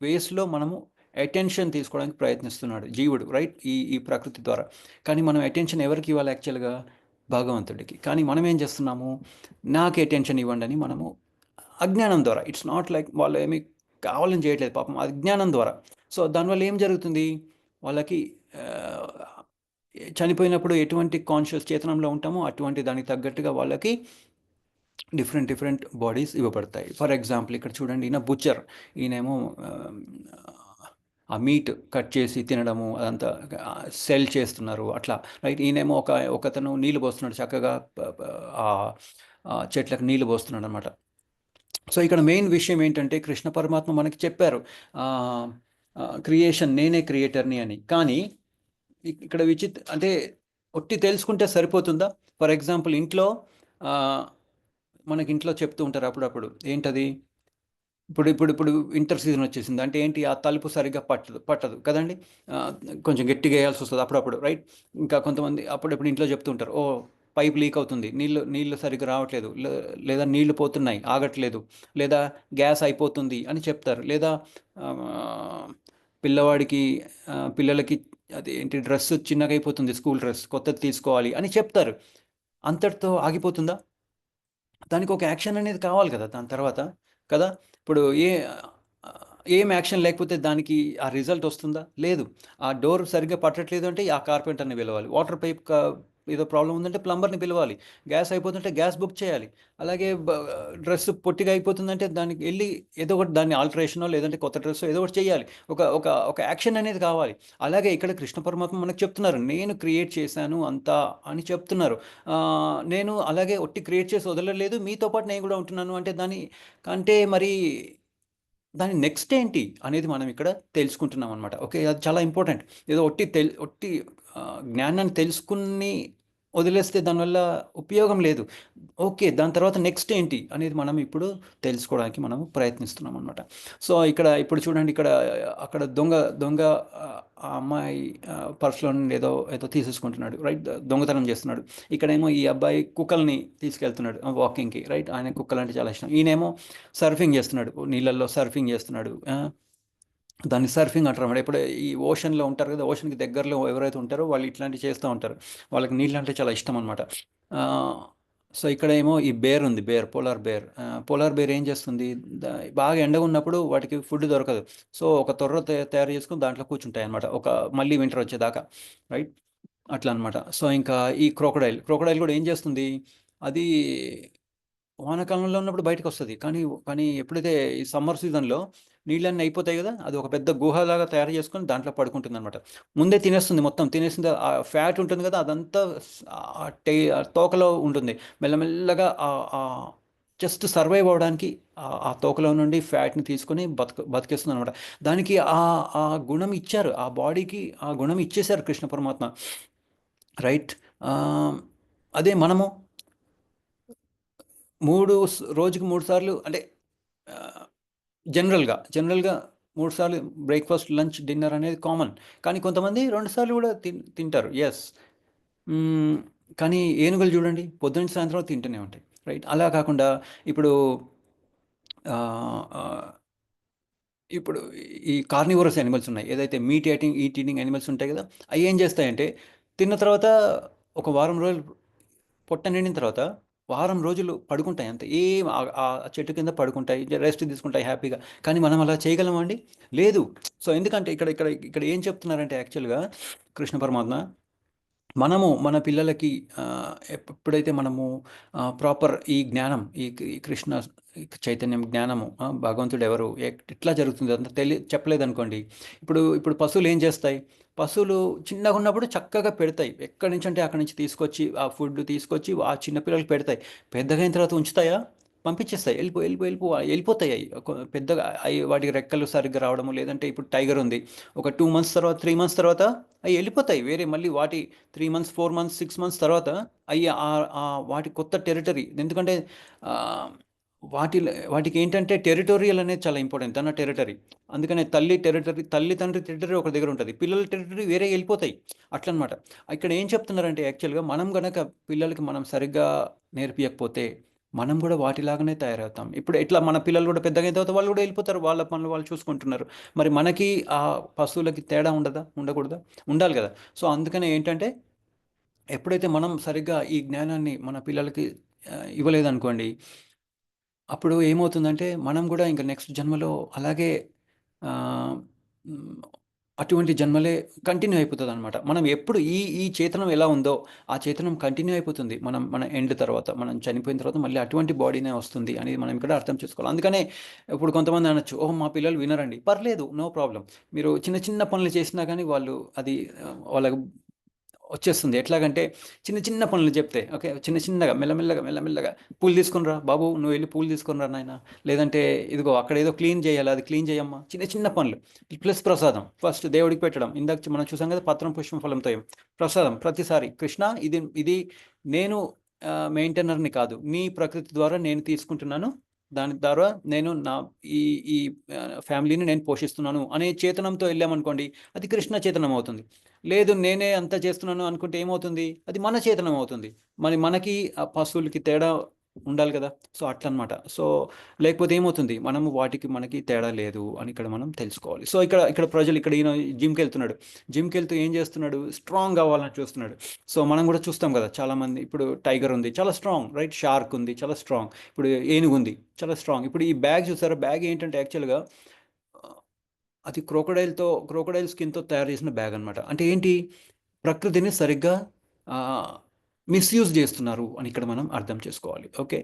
వేస్‌లో మనము అటెన్షన్ తీసుకోవడానికి ప్రయత్నిస్తున్నాడు జీవుడు. రైట్? ఈ ఈ ప్రకృతి ద్వారా. కానీ మనం అటెన్షన్ ఎవరికి ఇవ్వాలి యాక్చువల్‌గా? భగవంతుడికి. కానీ మనం ఏం చేస్తున్నాము? నాకు అటెన్షన్ ఇవ్వండి అని మనము అజ్ఞానం ద్వారా, ఇట్స్ నాట్ లైక్ వాళ్ళు ఏమి కావాలని చేయట్లేదు పాపం, అజ్ఞానం ద్వారా. సో, దానివల్ల ఏం జరుగుతుంది? వాళ్ళకి ఆహ్, చనిపోయినప్పుడు ఎటువంటి కాన్షియస్ చేతనంలో ఉంటామో అటువంటి దానికి తగ్గట్టుగా వాళ్ళకి డిఫరెంట్ డిఫరెంట్ బాడీస్ ఇవ్వబడతాయి. ఫర్ ఎగ్జాంపుల్ ఇక్కడ చూడండి, ఈయన బుచ్చర్. ఈయనేమో ఆహ్, ఆ మీట్ కట్ చేసి తినడము అదంతా సెల్ చేస్తున్నారు అట్లా. రైట్? ఈయనేమో ఒకతను నీళ్లు పోస్తున్నాడు చక్కగా, ఆహ్, చెట్లకు నీళ్లు పోస్తున్నాడనమాట. సో, ఇక్కడ మెయిన్ విషయం ఏంటంటే కృష్ణ పరమాత్మ మనకి చెప్పారు. ఆహ్, క్రియేషన్ నేనే క్రియేటర్‌ని అని. కానీ ఇక్కడ అంటే ఒట్టి తెలుసుకుంటే సరిపోతుందా? ఫర్ ఎగ్జాంపుల్ ఇంట్లో ఆహ్, మనకి ఇంట్లో చెప్తూ ఉంటారు అప్పుడప్పుడు. ఏంటది? ఇప్పుడు వింటర్ సీజన్ వచ్చేసింది. అంటే ఏంటి? ఆ తలుపు సరిగ్గా పట్టదు కదండీ! ఆహ్, కొంచెం గట్టిగా ఎయాల్సొస్తది అప్పుడప్పుడు. రైట్? ఇంకా కొంతమంది అప్పుడప్పుడు ఇంట్లో చెప్తూ ఉంటారు. ఓహ్! పైప్ లీక్ అవుతుంది. నీళ్ళు నీళ్ళు సరిగ్గా రావట్లేదు. లేదా నీళ్ళు పోతున్నాయి, ఆగట్లేదు. లేదా గ్యాస్ అయిపోతుంది అని చెప్తారు. లేదా ఆహ్, పిల్లవాడికి పిల్లలకి అదేంటి డ్రెస్ చిన్నగయిపోతుంది, స్కూల్ డ్రెస్ కొత్తది తీసుకోవాలి అని చెప్తారు. అంతటితో ఆగిపోతుందా? దానికి ఒక యాక్షన్ అనేది కావాలి కదా! దాని తర్వాత. కదా! ఇప్పుడు ఏం యాక్షన్ లేకపోతే దానికి రిజల్ట్ వస్తుందా? లేదు. ఆ డోర్ సరిగ్గా పట్టట్లేదు అంటే ఆ కార్పెంటర్‌ని పిలవాలి. వాటర్ పైప్ ఏదో ప్రాబ్లం ఉందంటే ప్లంబర్ని పిలవాలి, గ్యాస్ అయిపోతుంటే గ్యాస్ బుక్ చేయాలి, అలాగే డ్రెస్ పొట్టిగా అయిపోతుందంటే దానికి వెళ్ళి ఏదో ఒకటి దాన్ని ఆల్టరేషనో లేదంటే కొత్త డ్రెస్ ఏదో ఒకటి చేయాలి. ఒక ఒక ఒక యాక్షన్ అనేది కావాలి. అలాగే ఇక్కడ కృష్ణ పరమాత్మ మనకు చెప్తున్నారు, నేను క్రియేట్ చేశాను అంతా అని చెప్తున్నారు. నేను అలాగే ఒట్టి క్రియేట్ చేసి వదలలేదు, మీతో పాటు నేను కూడా ఉంటున్నాను అంటే కంటే మరి దాని నెక్స్ట్ ఏంటి అనేది మనం ఇక్కడ తెలుసుకుంటున్నాం అనమాట. ఓకే, అది చాలా ఇంపార్టెంట్. ఏదో ఒట్టి జ్ఞానాన్ని తెలుసుకుని వదిలేస్తే దానివల్ల ఉపయోగం లేదు. ఓకే, దాని తర్వాత నెక్స్ట్ ఏంటి అనేది మనం ఇప్పుడు తెలుసుకోవడానికి మనం ప్రయత్నిస్తున్నాం అనమాట. సో ఇక్కడ ఇప్పుడు చూడండి, అక్కడ దొంగ దొంగ ఆ అమ్మాయి పర్సులో నుండి ఏదో ఏదో తీసేసుకుంటున్నాడు, రైట్, దొంగతనం చేస్తున్నాడు. ఇక్కడేమో ఈ అబ్బాయి కుక్కల్ని తీసుకెళ్తున్నాడు వాకింగ్కి, రైట్, ఆయన కుక్కలు అంటే చాలా ఇష్టం. ఈయనేమో సర్ఫింగ్ చేస్తున్నాడు, నీళ్ళల్లో సర్ఫింగ్ చేస్తున్నాడు. దాన్ని సర్ఫింగ్ అంటారు అన్నమాట. ఇప్పుడు ఈ ఓషన్లో ఉంటారు కదా, ఓషన్కి దగ్గరలో ఎవరైతే ఉంటారో వాళ్ళు ఇట్లాంటివి చేస్తూ ఉంటారు, వాళ్ళకి నీళ్ళు అంటే చాలా ఇష్టం అనమాట. సో ఇక్కడ ఏమో ఈ బేర్ ఉంది, పోలార్ బేర్ ఏం చేస్తుంది, బాగా ఎండగా ఉన్నప్పుడు వాటికి ఫుడ్ దొరకదు. సో ఒక తొర్ర తయారు చేసుకుని దాంట్లో కూర్చుంటాయి అనమాట, మళ్ళీ వింటర్ వచ్చేదాకా, రైట్, అట్లా అనమాట. సో ఇంకా ఈ క్రోకడైల్ కూడా ఏం చేస్తుంది, అది వానాకాలంలో ఉన్నప్పుడు బయటకు వస్తుంది, కానీ కానీ ఎప్పుడైతే ఈ సమ్మర్ సీజన్లో నీళ్ళన్నీ అయిపోతాయి కదా, అది ఒక పెద్ద గుహలాగా తయారు చేసుకొని దాంట్లో పడుకుంటుంది అనమాట. ముందే తినేస్తుంది, మొత్తం తినేసింది, ఆ ఫ్యాట్ ఉంటుంది కదా అదంతా ఆ తోకలో ఉంటుంది. మెల్లమెల్లగా జస్ట్ సర్వైవ్ అవ్వడానికి ఆ తోకలో నుండి ఫ్యాట్ని తీసుకొని బతికేస్తుంది అనమాట. దానికి ఆ గుణం ఇచ్చారు, ఆ బాడీకి ఆ గుణం ఇచ్చేశారు కృష్ణ పరమాత్మ, రైట్. అదే మనము రోజుకి 3 సార్లు అంటే జనరల్గా 3 సార్లు బ్రేక్ఫాస్ట్, లంచ్, డిన్నర్ అనేది కామన్. కానీ కొంతమంది 2 సార్లు కూడా తింటారు, ఎస్. కానీ ఏనుగులు చూడండి, పొద్దున్న సాయంత్రం తింటూనే ఉంటాయి, రైట్. అలా కాకుండా ఇప్పుడు ఆ, ఆ, ఇప్పుడు ఈ కార్నివరస్ యానిమల్స్ ఉన్నాయి, ఏదైతే ఈటింగ్ యానిమల్స్ ఉంటాయి కదా, అవి ఏం చేస్తాయంటే తిన్న తర్వాత ఒక వారం రోజులు పొట్ట నిండిన తర్వాత వారం రోజులు పడుకుంటాయి అంతే, ఏం ఆ చెట్టు కింద పడుకుంటాయి, రెస్ట్ తీసుకుంటాయి హ్యాపీగా. కానీ మనం అలా చేయగలమా అండి? లేదు. సో ఎందుకంటే ఇక్కడ ఇక్కడ ఇక్కడ ఏం చెప్తున్నారంటే యాక్చువల్గా కృష్ణ పరమాత్మ, మనము మన పిల్లలకి ఎప్పుడైతే మనము ప్రాపర్ ఈ జ్ఞానం, ఈ కృష్ణ చైతన్యం జ్ఞానము, భగవంతుడు ఎవరు, ఎట్లా జరుగుతుంది అంత చెప్పలేదనుకోండి. ఇప్పుడు పశువులు ఏం చేస్తాయి, పశువులు చిన్నగా ఉన్నప్పుడు చక్కగా పెడతాయి, ఎక్కడి నుంచి అంటే అక్కడి నుంచి తీసుకొచ్చి ఆ ఫుడ్ తీసుకొచ్చి ఆ చిన్న పిల్లలకి పెడతాయి. పెద్దగా అయిన తర్వాత ఉంచుతాయా? పంపించేస్తాయి, వెళ్ళిపోతాయి. అవి పెద్దగా వాటికి రెక్కలు సరిగ్గా రావడము, లేదంటే ఇప్పుడు టైగర్ ఉంది, ఒక 2 మంత్స్ తర్వాత 3 మంత్స్ తర్వాత అవి వెళ్ళిపోతాయి వేరే, మళ్ళీ వాటి 3 మంత్స్ 4 మంత్స్ 6 మంత్స్ తర్వాత అవి వాటి కొత్త టెరిటరీ. ఎందుకంటే ఆ, వాటికి ఏంటంటే టెరిటోరియల్ అనేది చాలా ఇంపార్టెంట్, తన టెరిటరీ. అందుకనే తల్లి తండ్రి టెరిటరీ ఒక దగ్గర ఉంటుంది, పిల్లల టెరిటరీ వేరే వెళ్ళిపోతాయి, అట్లనమాట. ఇక్కడ ఏం చెప్తున్నారంటే యాక్చువల్గా మనం గనక పిల్లలకి మనం సరిగ్గా నేర్పియకపోతే మనం కూడా వాటిలాగానే తయారవుతాం. ఇప్పుడు ఎట్లా మన పిల్లలు కూడా పెద్దగా అయిన తర్వాత వాళ్ళు కూడా వెళ్ళిపోతారు, వాళ్ళ పనులు వాళ్ళు చూసుకుంటున్నారు. మరి మనకి ఆ పశువులకి తేడా ఉండకూడదా? ఉండాలి కదా. సో అందుకనే ఏంటంటే ఎప్పుడైతే మనం సరిగ్గా ఈ జ్ఞానాన్ని మన పిల్లలకి ఇవ్వలేదనుకోండి, అప్పుడు ఏమవుతుందంటే మనం కూడా ఇంకా నెక్స్ట్ జన్మలో అలాగే ఆహ్, హ్మ్, అటువంటి జన్మలే కంటిన్యూ అయిపోతదనమాట. మనం ఎప్పుడు ఈ చేతనం ఎలా ఉందో, ఆ చేతనం కంటిన్యూ అయిపోతుంది. మన ఎండ్ తర్వాత, మనం చనిపోయిన తర్వాత మళ్ళీ అటువంటి బాడీనే వస్తుంది అనేది మనం ఇక్కడ అర్థం చేసుకోవాలి. అందుకనే ఇప్పుడు కొంతమంది అనొచ్చు, ఓహ్! మా పిల్లలు వినరండి. పర్లేదు, నో ప్రాబ్లమ్. మీరు చిన్న చిన్న పనులు చేసినా గానీ వాళ్ళు అది వాళ్ళకి వచ్చేస్తుంది. ఎట్లాగంటే చిన్న చిన్న పనులు చెప్తే, ఓకే, చిన్నగా మెల్లమెల్లగా పూలు తీసుకొని రా బాబు, నువ్వు వెళ్ళి పూలు తీసుకొని రా నాయన, లేదంటే ఇదిగో అక్కడ ఏదో క్లీన్ చేయాలి, అది క్లీన్ చేయమ్మా, చిన్న చిన్న పనులు. ప్లస్ ప్రసాదం ఫస్ట్ దేవుడికి పెట్టడం, ఇందాక మనం చూసాం కదా, పత్రం పుష్పం ఫలంతో ప్రసాదం ప్రతిసారి, కృష్ణ ఇది నేను మెయింటైనర్ని కాదు, నీ ప్రకృతి ద్వారా నేను తీసుకుంటున్నాను, దాని ద్వారా నేను ఈ ఈ ఫ్యామిలీని నేను పోషిస్తున్నాను అనే చేతనంతో వెళ్ళామనుకోండి, అది కృష్ణ చేతనం అవుతుంది. లేదు నేనే అంతా చేస్తున్నాను అనుకుంటే ఏమవుతుంది, అది మన చేతనం అవుతుంది. మనకి ఆ పశువులకి తేడా ఉండాలి కదా. సో అట్లనమాట. సో లేకపోతే ఏమవుతుంది, మనకి తేడా లేదు అని ఇక్కడ మనం తెలుసుకోవాలి. సో ఇక్కడ ప్రజలు, ఇక్కడ ఈయన జిమ్కి వెళ్తూ ఏం చేస్తున్నాడు, స్ట్రాంగ్ అవ్వాలని చూస్తున్నాడు. సో మనం కూడా చూస్తాం కదా, చాలామంది, ఇప్పుడు టైగర్ ఉంది చాలా స్ట్రాంగ్, రైట్, షార్క్ ఉంది చాలా స్ట్రాంగ్, ఇప్పుడు ఏనుగు ఉంది చాలా స్ట్రాంగ్. ఇప్పుడు ఈ బ్యాగ్ చూసారా, బ్యాగ్ ఏంటంటే యాక్చువల్గా అది క్రోకడైల్ స్కిన్తో తయారు చేసిన బ్యాగ్ అనమాట. అంటే ఏంటి, ప్రకృతిని సరిగ్గా మిస్యూజ్ చేస్తున్నారు అని ఇక్కడ మనం అర్థం చేసుకోవాలి. ఓకే,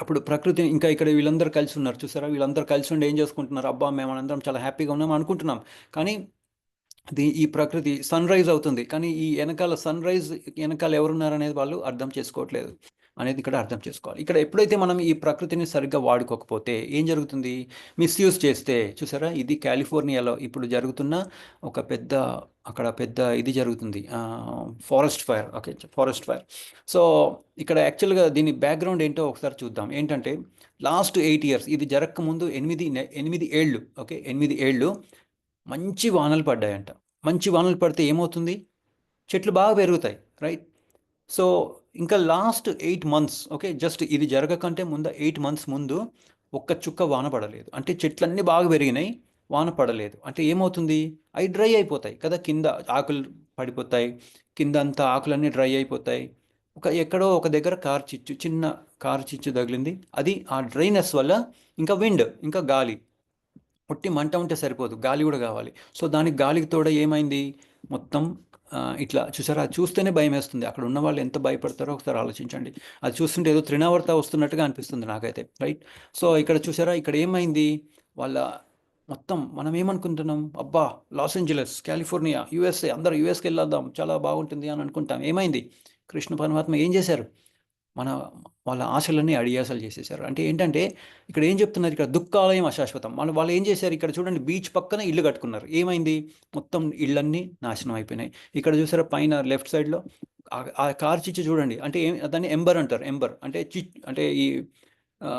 అప్పుడు ప్రకృతి ఇంకా ఇక్కడ వీళ్ళందరూ కలిసి ఉన్నారు చూసారా, వీళ్ళందరూ కలిసి ఉండి ఏం చేసుకుంటున్నారు, అబ్బా మేము అందరం చాలా హ్యాపీగా ఉన్నాం అనుకుంటున్నాం. కానీ ఈ ప్రకృతి సన్ రైజ్ అవుతుంది, కానీ ఈ వెనకాల సన్ రైజ్ వెనకాల ఎవరున్నారు అనేది వాళ్ళు అర్థం చేసుకోవట్లేదు అనేది ఇక్కడ అర్థం చేసుకోవాలి. ఇక్కడ ఎప్పుడైతే మనం ఈ ప్రకృతిని సరిగ్గా వాడుకోకపోతే ఏం జరుగుతుంది, మిస్యూజ్ చేస్తే చూసారా, ఇది కాలిఫోర్నియాలో ఇప్పుడు జరుగుతున్న ఒక పెద్ద, అక్కడ పెద్ద ఇది జరుగుతుంది, forest fire. Okay, forest fire. So ఇక్కడ యాక్చువల్గా దీని బ్యాక్గ్రౌండ్ ఏంటో ఒకసారి చూద్దాం. ఏంటంటే లాస్ట్ 8 ఇయర్స్ ఇది జరగకముందు 8 ఏళ్ళు, ఓకే 8 ఏళ్ళు మంచి వానలు పడ్డాయంట. మంచి వానలు పడితే ఏమవుతుంది, చెట్లు బాగా పెరుగుతాయి, రైట్. సో ఇంకా లాస్ట్ 8 మంత్స్, ఓకే జస్ట్ ఇది జరగకంటే ముందు 8 మంత్స్ ముందు ఒక్క చుక్క వాన పడలేదు. అంటే చెట్లన్నీ బాగా పెరిగినాయి, వాన పడలేదు. అంటే ఏమవుతుంది, అవి డ్రై అయిపోతాయి కదా, కింద ఆకులు పడిపోతాయి, కింద అంతా ఆకులన్నీ డ్రై అయిపోతాయి. ఎక్కడో ఒక దగ్గర చిన్న కారు చిచ్చు తగిలింది, అది ఆ డ్రైనెస్ వల్ల. ఇంకా విండ్, ఇంకా గాలి, ఒట్టి మంట ఉంటే సరిపోదు, గాలి కూడా కావాలి. సో దానికి గాలికి తోడ ఏమైంది, మొత్తం ఇట్లా చూసారా, అది చూస్తేనే భయం వేస్తుంది. అక్కడ ఉన్న వాళ్ళు ఎంత భయపడతారో ఒకసారి ఆలోచించండి. అది చూస్తుంటే ఏదో త్రినావర్త వస్తున్నట్టుగా అనిపిస్తుంది నాకైతే, రైట్. సో ఇక్కడ చూసారా, ఇక్కడ ఏమైంది, వాళ్ళ మొత్తం మనం ఏమనుకుంటున్నాం, అబ్బా లాస్ ఏంజలస్, కాలిఫోర్నియా, యూఎస్ఏ, అందరూ యూఎస్కి వెళ్ళొద్దాం చాలా బాగుంటుంది అని అనుకుంటాం. ఏమైంది, కృష్ణ పరమాత్మ ఏం చేశారు, మన వాళ్ళ ఆశలన్నీ అడియాసలు చేసేసారు. అంటే ఏంటంటే ఇక్కడ ఏం చెప్తున్నారు, ఇక్కడ దుఃఖాలయం అశాశ్వతం. వాళ్ళు ఏం చేశారు, ఇక్కడ చూడండి బీచ్ పక్కన ఇల్లు కట్టుకున్నారు, ఏమైంది, మొత్తం ఇళ్ళన్నీ నాశనం అయిపోయినాయి. ఇక్కడ చూసారా పైన లెఫ్ట్ సైడ్లో ఆ కార్ చిచ్చు చూడండి, అంటే దాన్ని ఎంబర్ అంటారు. ఎంబర్ అంటే అంటే ఈ ఆ,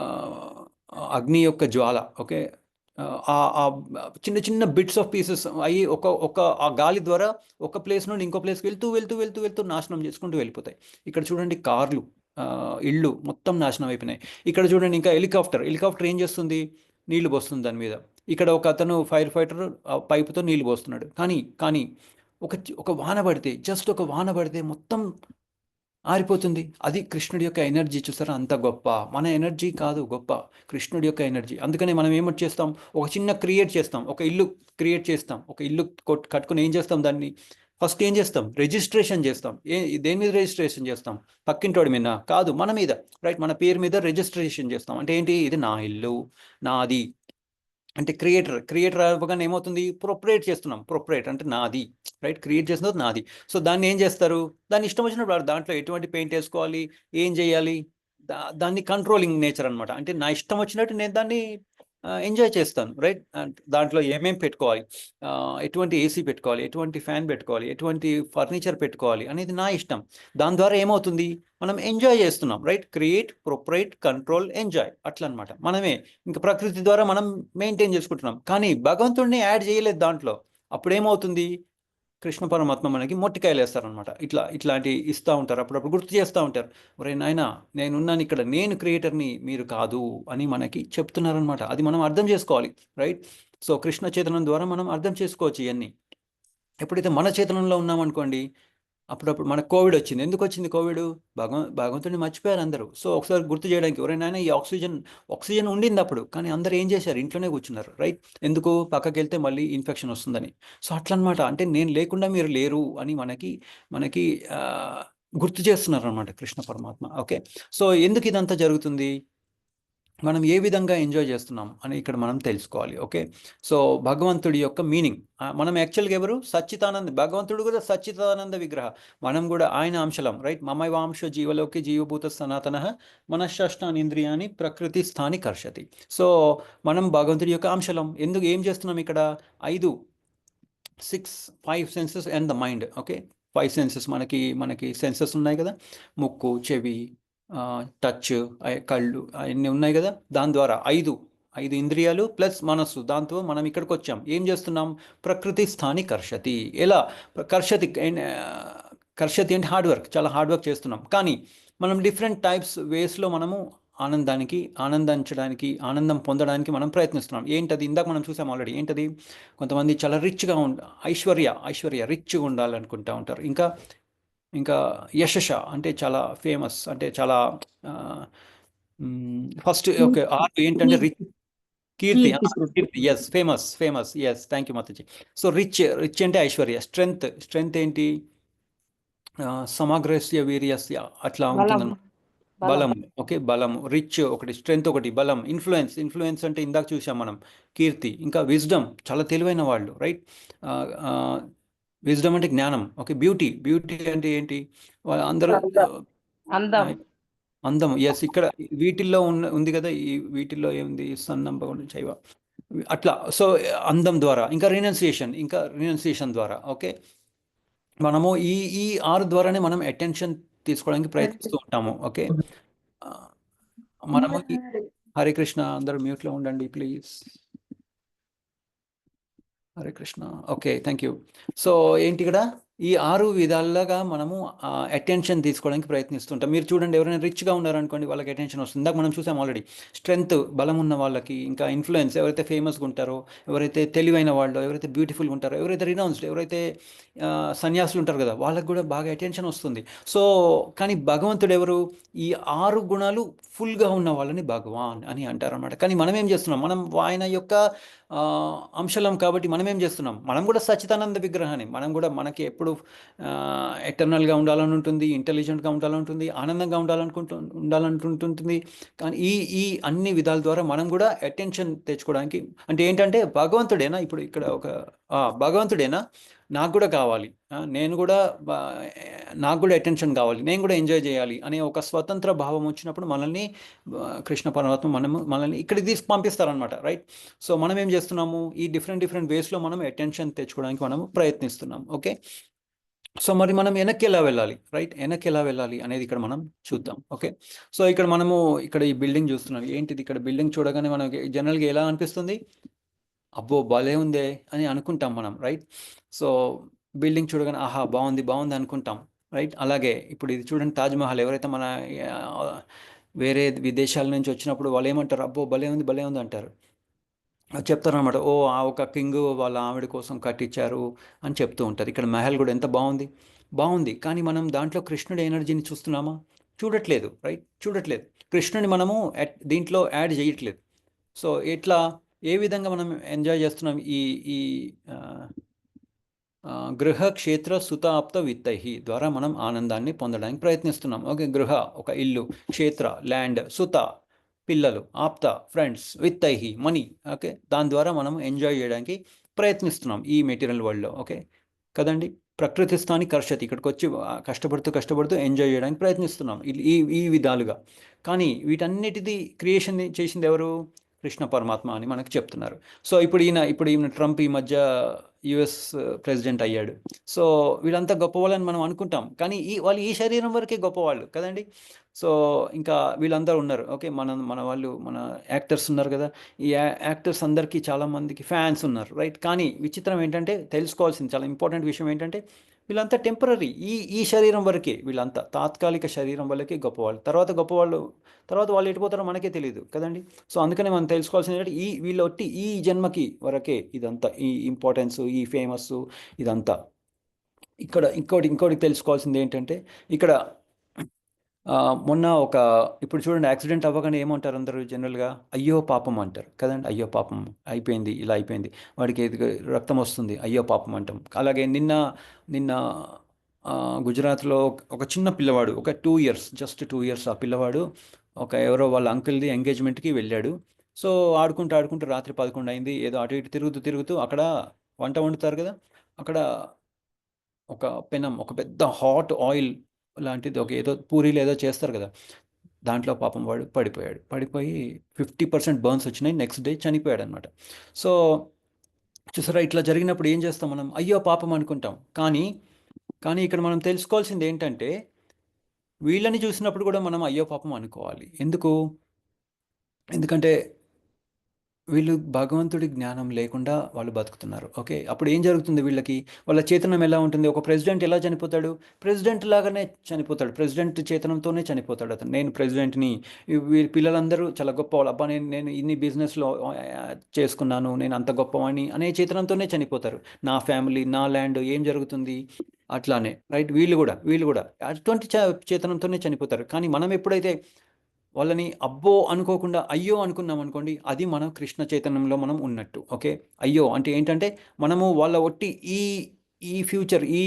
అగ్ని యొక్క జ్వాల. ఓకే, ఆ చిన్న చిన్న బిట్స్ ఆఫ్ పీసెస్ అయ్యి ఒక ఒక ఆ గాలి ద్వారా ఒక ప్లేస్ నుండి ఇంకో ప్లేస్కి వెళ్తూ వెళ్తూ వెళ్తూ వెళ్తూ నాశనం చేసుకుంటూ వెళ్ళిపోతాయి. ఇక్కడ చూడండి కార్లు, ఇళ్ళు మొత్తం నాశనం అయిపోయినాయి. ఇక్కడ చూడండి ఇంకా హెలికాప్టర్ ఏం చేస్తుంది, నీళ్లు పోస్తుంది దాని మీద. ఇక్కడ ఒక అతను ఫైర్ ఫైటర్ పైపుతో నీళ్లు పోస్తున్నాడు. కానీ ఒక ఒక వాన పడితే, జస్ట్ ఒక వాన పడితే మొత్తం ఆరిపోతుంది. అది కృష్ణుడి యొక్క ఎనర్జీ చూసారా, అంత గొప్ప. మన ఎనర్జీ కాదు గొప్ప, కృష్ణుడి యొక్క ఎనర్జీ. అందుకనే మనం ఏమని చేస్తాం, ఒక చిన్న క్రియేట్ చేస్తాం, ఒక ఇల్లు క్రియేట్ చేస్తాం, ఒక ఇల్లు కట్టుకుని ఏం చేస్తాం, దాన్ని ఫస్ట్ ఏం చేస్తాం, రిజిస్ట్రేషన్ చేస్తాం. దేని మీద రిజిస్ట్రేషన్ చేస్తాం, పక్కింటోడి మీద కాదు, మన మీద, రైట్. మన పేరు మీద రిజిస్ట్రేషన్ చేస్తాం. అంటే ఏంటి, ఇది నా ఇల్లు, నాది. అంటే క్రియేటర్ అవ్వగానే ఏమవుతుంది, ప్రొపరేట్ చేస్తున్నాం. ప్రొపరేట్ అంటే నాది, రైట్. క్రియేట్ చేస్తున్నది నాది. సో దాన్ని ఏం చేస్తారు, దాన్ని ఇష్టం వచ్చినప్పుడు దాంట్లో ఎటువంటి పెయింట్ వేసుకోవాలి, ఏం చేయాలి, దాన్ని కంట్రోలింగ్ నేచర్ అనమాట. అంటే నా ఇష్టం వచ్చినట్టు నేను దాన్ని ఎంజాయ్ చేస్తాను, రైట్. దాంట్లో ఏమేమి పెట్టుకోవాలి, ఎటువంటి ఏసీ పెట్టుకోవాలి, ఎటువంటి ఫ్యాన్ పెట్టుకోవాలి, ఎటువంటి ఫర్నిచర్ పెట్టుకోవాలి అనేది నా ఇష్టం. దాని ద్వారా ఏమవుతుంది, మనం ఎంజాయ్ చేస్తున్నాం, రైట్. క్రియేట్, ప్రొపరేట్, కంట్రోల్, ఎంజాయ్, అట్లా అనమాట. మనమే ఇంకా ప్రకృతి ద్వారా మనం మెయింటైన్ చేసుకుంటున్నాం, కానీ భగవంతుడిని యాడ్ చేయలేదు దాంట్లో. అప్పుడేమవుతుంది, కృష్ణ పరమాత్మ మనకి మొట్టికాయలు వేస్తారనమాట. ఇట్లాంటి ఇస్తూ ఉంటారు, అప్పుడప్పుడు గుర్తు చేస్తూ ఉంటారు. ఒరే నాయనా, నేనున్నాను ఇక్కడ, నేను క్రియేటర్ని, మీరు కాదు అని మనకి చెప్తున్నారనమాట. అది మనం అర్థం చేసుకోవాలి, రైట్. సో కృష్ణ చేతనం ద్వారా మనం అర్థం చేసుకోవచ్చు ఇవన్నీ. ఎప్పుడైతే మన చేతనంలో ఉన్నామనుకోండి, అప్పుడప్పుడు మనకు కోవిడ్ వచ్చింది. ఎందుకు వచ్చింది కోవిడ్, భగవంతుడిని మర్చిపోయారు అందరూ. సో ఒకసారి గుర్తు చేయడానికి, ఎవరైనా ఈ ఆక్సిజన్ ఉండింది అప్పుడు, కానీ అందరూ ఏం చేశారు, ఇంట్లోనే కూర్చున్నారు, రైట్. ఎందుకు, పక్కకి వెళ్తే మళ్ళీ ఇన్ఫెక్షన్ వస్తుందని. సో అట్లా అనమాట. అంటే నేను లేకుండా మీరు లేరు అని మనకి మనకి గుర్తు చేస్తున్నారు అనమాట కృష్ణ పరమాత్మ. ఓకే, సో ఎందుకు ఇదంతా జరుగుతుంది, మనం ఏ విధంగా ఎంజాయ్ చేస్తున్నాం అని ఇక్కడ మనం తెలుసుకోవాలి. ఓకే, సో భగవంతుడి యొక్క మీనింగ్, మనం యాక్చువల్గా ఎవరు, సచ్చిదానంద. భగవంతుడు కూడా సచ్చిదానంద విగ్రహ, మనం కూడా ఆయన అంశలం, రైట్. మమైవాంశ జీవలోకి జీవభూత సనాతన మనశ్శాష్టాని ఇంద్రియాని ప్రకృతి స్థాని కర్షతి. సో మనం భగవంతుడి యొక్క అంశలం. ఎందుకు ఏం చేస్తున్నాం ఇక్కడ, 5 senses and the mind. Okay, 5 senses మనకి సెన్సెస్ ఉన్నాయి కదా, ముక్కు, చెవి, టచ్, కళ్ళు, అవన్నీ ఉన్నాయి కదా. దాని ద్వారా ఐదు ఇంద్రియాలు ప్లస్ మనస్సు, దాంతో మనం ఇక్కడికి వచ్చాం. ఏం చేస్తున్నాం, ప్రకృతి స్థాని కర్షతి. ఎలా కర్షతి, కర్షతి అంటే హార్డ్ వర్క్, చాలా హార్డ్ వర్క్ చేస్తున్నాం. కానీ మనం డిఫరెంట్ టైప్స్ వేస్లో మనము ఆనందించడానికి, ఆనందం పొందడానికి మనం ప్రయత్నిస్తున్నాం. ఏంటది, ఇందాక మనం చూసాం ఆల్రెడీ. ఏంటది, కొంతమంది చాలా రిచ్గా ఐశ్వర్య రిచ్గా ఉండాలనుకుంటూ ఉంటారు. ఇంకా యశశ అంటే చాలా ఫేమస్, అంటే చాలా ఫస్ట్ ఓకే, ఏంటంటే రిచ్, కీర్తి. Yes, famous, yes, thank you Mataji. So rich అంటే ఐశ్వర్య. స్ట్రెంగ్త్ ఏంటి, సమగ్రస్య వీర్యస్య అట్లా బలం. ఉంటుందన్నమాట. బలం. బలము, ఓకే, బలము, రిచ్ ఒకటి, స్ట్రెంగ్త్ ఒకటి, బలం, ఇన్ఫ్లుయెన్స్ అంటే ఇందాక చూసాం మనం, కీర్తి, ఇంకా విజ్డమ్, చాలా తెలివైన వాళ్ళు, రైట్. విజ్డమ్ అంటే జ్ఞానం, ఓకే. బ్యూటీ అంటే ఏంటి? అందరూ అందం. అందం. అందం, ఎస్. ఇక్కడ వీటిల్లో ఉంది కదా, ఈ వీటిల్లో ఏముంది? సన్నంబ చైవ అట్లా. సో అందం ద్వారా, ఇంకా రినౌన్సియేషన్ ద్వారా, ఓకే. మనము ఈ ఈ ఆరు ద్వారానే మనం అటెన్షన్ తీసుకోవడానికి ప్రయత్నిస్తూ ఉంటాము, ఓకే. ఆ, మనము హరే కృష్ణ, అందరూ మ్యూట్లో ఉండండి please. Hare Krishna. Okay, thank you. So ఏంటి ఇక్కడ, ఈ ఆరు విధాలుగా మనము అటెన్షన్ తీసుకోవడానికి ప్రయత్నిస్తుంటాం. మీరు చూడండి, ఎవరైనా రిచ్గా ఉన్నారనుకోండి, వాళ్ళకి అటెన్షన్ వస్తుంది. ఇందాక మనం చూసాం ఆల్రెడీ, స్ట్రెంగ్త్, బలం ఉన్న వాళ్ళకి, ఇంకా ఇన్ఫ్లుయెన్స్, ఎవరైతే ఫేమస్గా ఉంటారో, ఎవరైతే తెలివైన వాళ్ళు, ఎవరైతే బ్యూటిఫుల్గా ఉంటారో, ఎవరైతే రినౌన్స్డ్, ఎవరైతే సన్యాసులు ఉంటారు కదా, వాళ్ళకి కూడా బాగా అటెన్షన్ వస్తుంది. సో కానీ భగవంతుడు ఎవరు? ఈ ఆరు గుణాలు ఫుల్గా ఉన్న వాళ్ళని భగవాన్ అని అంటారు అనమాట. కానీ మనం ఏం చేస్తున్నాం? మనం ఆయన యొక్క అంశలం కాబట్టి మనం ఏం చేస్తున్నాం? మనం కూడా సచ్చిదానంద విగ్రహాన్ని, మనం కూడా మనకి ఎప్పుడు ఎటర్నల్గా ఉండాలని ఉంటుంది, ఇంటెలిజెంట్గా ఉండాలని ఉంటుంది, ఆనందంగా ఉండాలంటుంటుంది. కానీ ఈ ఈ అన్ని విధాల ద్వారా మనం కూడా అటెన్షన్ తెచ్చుకోవడానికి, అంటే ఏంటంటే భగవంతుడేనా ఇప్పుడు ఇక్కడ ఒక భగవంతుడేనా నాకు కూడా కావాలి, నేను కూడా బా- నాకు కూడా అటెన్షన్ కావాలి, నేను కూడా ఎంజాయ్ చేయాలి అనే ఒక స్వతంత్ర భావం వచ్చినప్పుడు మనల్ని కృష్ణ పరమాత్మ మనల్ని ఇక్కడికి తీసి పంపిస్తారనమాట, రైట్. సో మనం ఏం చేస్తున్నాము? ఈ డిఫరెంట్ వేస్లో మనం అటెన్షన్ తెచ్చుకోవడానికి మనం ప్రయత్నిస్తున్నాం, ఓకే. సో మరి మనం వెనక్కి ఎలా వెళ్ళాలి, రైట్? వెనక్కి ఎలా వెళ్ళాలి అనేది ఇక్కడ మనం చూద్దాం, ఓకే. సో ఇక్కడ మనము ఇక్కడ ఈ బిల్డింగ్ చూస్తున్నాం. ఏంటిది? ఇక్కడ బిల్డింగ్ చూడగానే మనకి జనరల్గా ఎలా అనిపిస్తుంది? అబ్బో భలే ఉందే అని అనుకుంటాం మనం, రైట్. సో బిల్డింగ్ చూడగానే ఆహా బాగుంది బాగుంది అనుకుంటాం, రైట్. అలాగే ఇప్పుడు ఇది చూడండి, తాజ్మహల్. ఎవరైతే మన ఆ, వేరే విదేశాల నుంచి వచ్చినప్పుడు వాళ్ళు ఏమంటారు? అబ్బో భలే ఉంది అంటారు, చెప్తారనమాట. ఓ ఆ ఒక కింగ్ వాళ్ళ ఆవిడ కోసం కట్టించారు అని చెప్తూ ఉంటారు. ఇక్కడ మహల్ కూడా ఎంత బాగుంది, బాగుంది. కానీ మనం దాంట్లో కృష్ణుడి ఎనర్జీని చూస్తున్నామా? చూడట్లేదు, రైట్, చూడట్లేదు. కృష్ణుని మనము దీంట్లో యాడ్ చేయట్లేదు. సో ఇట్లా ఏ విధంగా మనం ఎంజాయ్ చేస్తున్నాం ఈ ఈ ఆ, గృహ క్షేత్ర సుత ఆప్త విత్తై ద్వారా మనం ఆనందాన్ని పొందడానికి ప్రయత్నిస్తున్నాం, ఓకే. గృహ ఒక ఇల్లు, క్షేత్ర ల్యాండ్, సుత పిల్లలు, ఆప్త ఫ్రెండ్స్, విత్తై మనీ, ఓకే. దాని ద్వారా మనం ఎంజాయ్ చేయడానికి ప్రయత్నిస్తున్నాం ఈ మెటీరియల్ వరల్డ్లో, ఓకే కదండి. ప్రకృతి స్థాని కర్షతి, ఇక్కడికి వచ్చి కష్టపడుతూ ఎంజాయ్ చేయడానికి ప్రయత్నిస్తున్నాం ఈ ఈ విధాలుగా. కానీ వీటన్నిటిది క్రియేషన్ చేసింది ఎవరు? కృష్ణ పరమాత్మ అని మనకు చెప్తున్నారు. సో ఇప్పుడు ఈయన ట్రంప్ ఈ మధ్య యుఎస్ ప్రెసిడెంట్ అయ్యాడు. సో వీళ్ళంతా గొప్ప వాళ్ళని మనం అనుకుంటాం, కానీ వాళ్ళు ఈ శరీరం వరకే గొప్పవాళ్ళు కదండి. సో ఇంకా వీళ్ళందరూ ఉన్నారు, ఓకే. మన వాళ్ళు, మన యాక్టర్స్ ఉన్నారు కదా. ఈ యాక్టర్స్ అందరికీ చాలామందికి ఫ్యాన్స్ ఉన్నారు, రైట్. కానీ విచిత్రం ఏంటంటే, తెలుసుకోవాల్సింది చాలా ఇంపార్టెంట్ విషయం ఏంటంటే, వీళ్ళంతా టెంపరీ, ఈ శరీరం వరకే, వీళ్ళంతా తాత్కాలిక శరీరం వరకే గొప్పవాళ్ళు. తర్వాత వాళ్ళు ఎటుపోతారో మనకే తెలియదు కదండి. సో అందుకనే మనం తెలుసుకోవాల్సింది ఏంటంటే, వీళ్ళు ఒట్టి ఈ జన్మకి వరకే ఇదంతా, ఈ ఇంపార్టెన్స్, ఈ ఫేమస్, ఇదంతా. ఇక్కడ ఇంకోటి తెలుసుకోవాల్సింది ఏంటంటే, ఇక్కడ మొన్న ఇప్పుడు చూడండి, యాక్సిడెంట్ అవ్వగానే ఏమంటారు అందరూ జనరల్గా? అయ్యో పాపం అంటారు కదండి. అయ్యో పాపం అయిపోయింది, ఇలా అయిపోయింది, వాడికి రక్తం వస్తుంది, అయ్యో పాపం అంటాం. అలాగే నిన్న గుజరాత్లో ఒక చిన్న పిల్లవాడు, ఒక 2 ఇయర్స్, జస్ట్ 2 ఇయర్స్ ఆ పిల్లవాడు, ఎవరో వాళ్ళ అంకుల్ది ఎంగేజ్మెంట్కి వెళ్ళాడు. సో ఆడుకుంటూ రాత్రి 11 అయింది. ఏదో అటు ఇటు తిరుగుతూ అక్కడ వంట వండుతారు కదా, అక్కడ ఒక పెనం, ఒక పెద్ద హాట్ ఆయిల్ లాంటిది, ఏదో పూరీలు ఏదో చేస్తారు కదా, దాంట్లో పాపం వాడు పడిపోయి 50% బర్న్స్ వచ్చినాయి. నెక్స్ట్ డే చనిపోయాడు అనమాట. సో చూసారా, ఇట్లా జరిగినప్పుడు ఏం చేస్తాం మనం? అయ్యో పాపం అనుకుంటాం. కానీ ఇక్కడ మనం తెలుసుకోవాల్సింది ఏంటంటే, వీళ్ళని చూసినప్పుడు కూడా మనం అయ్యో పాపం అనుకోవాలి. ఎందుకంటే వీళ్ళు భగవంతుడి జ్ఞానం లేకుండా వాళ్ళు బతుకుతున్నారు, ఓకే. అప్పుడు ఏం జరుగుతుంది? వాళ్ళ చేతనం ఎలా ఉంటుంది? ఒక ప్రెసిడెంట్ ఎలా చనిపోతాడు? ప్రెసిడెంట్ లాగానే చనిపోతాడు, ప్రెసిడెంట్ చేతనంతోనే చనిపోతాడు అతను. నేను ప్రెసిడెంట్ని, వీరి పిల్లలందరూ చాలా గొప్పవాళ్ళు, అబ్బా నేను ఇన్ని బిజినెస్లో చేసుకున్నాను, నేను అంత గొప్పవాణ్ణి అనే చేతనంతోనే చనిపోతారు. నా ఫ్యామిలీ, నా ల్యాండ్, ఏం జరుగుతుంది? అట్లానే, రైట్. వీళ్ళు కూడా అటువంటి చేతనంతోనే చనిపోతారు. కానీ మనం ఎప్పుడైతే వాళ్ళని అబ్బో అనుకోకుండా అయ్యో అనుకున్నాం అనుకోండి, అది మనం కృష్ణ చైతన్యంలో మనం ఉన్నట్టు, ఓకే. అయ్యో అంటే ఏంటంటే, మనము వాళ్ళ ఒట్టి ఈ ఈ ఫ్యూచర్ ఈ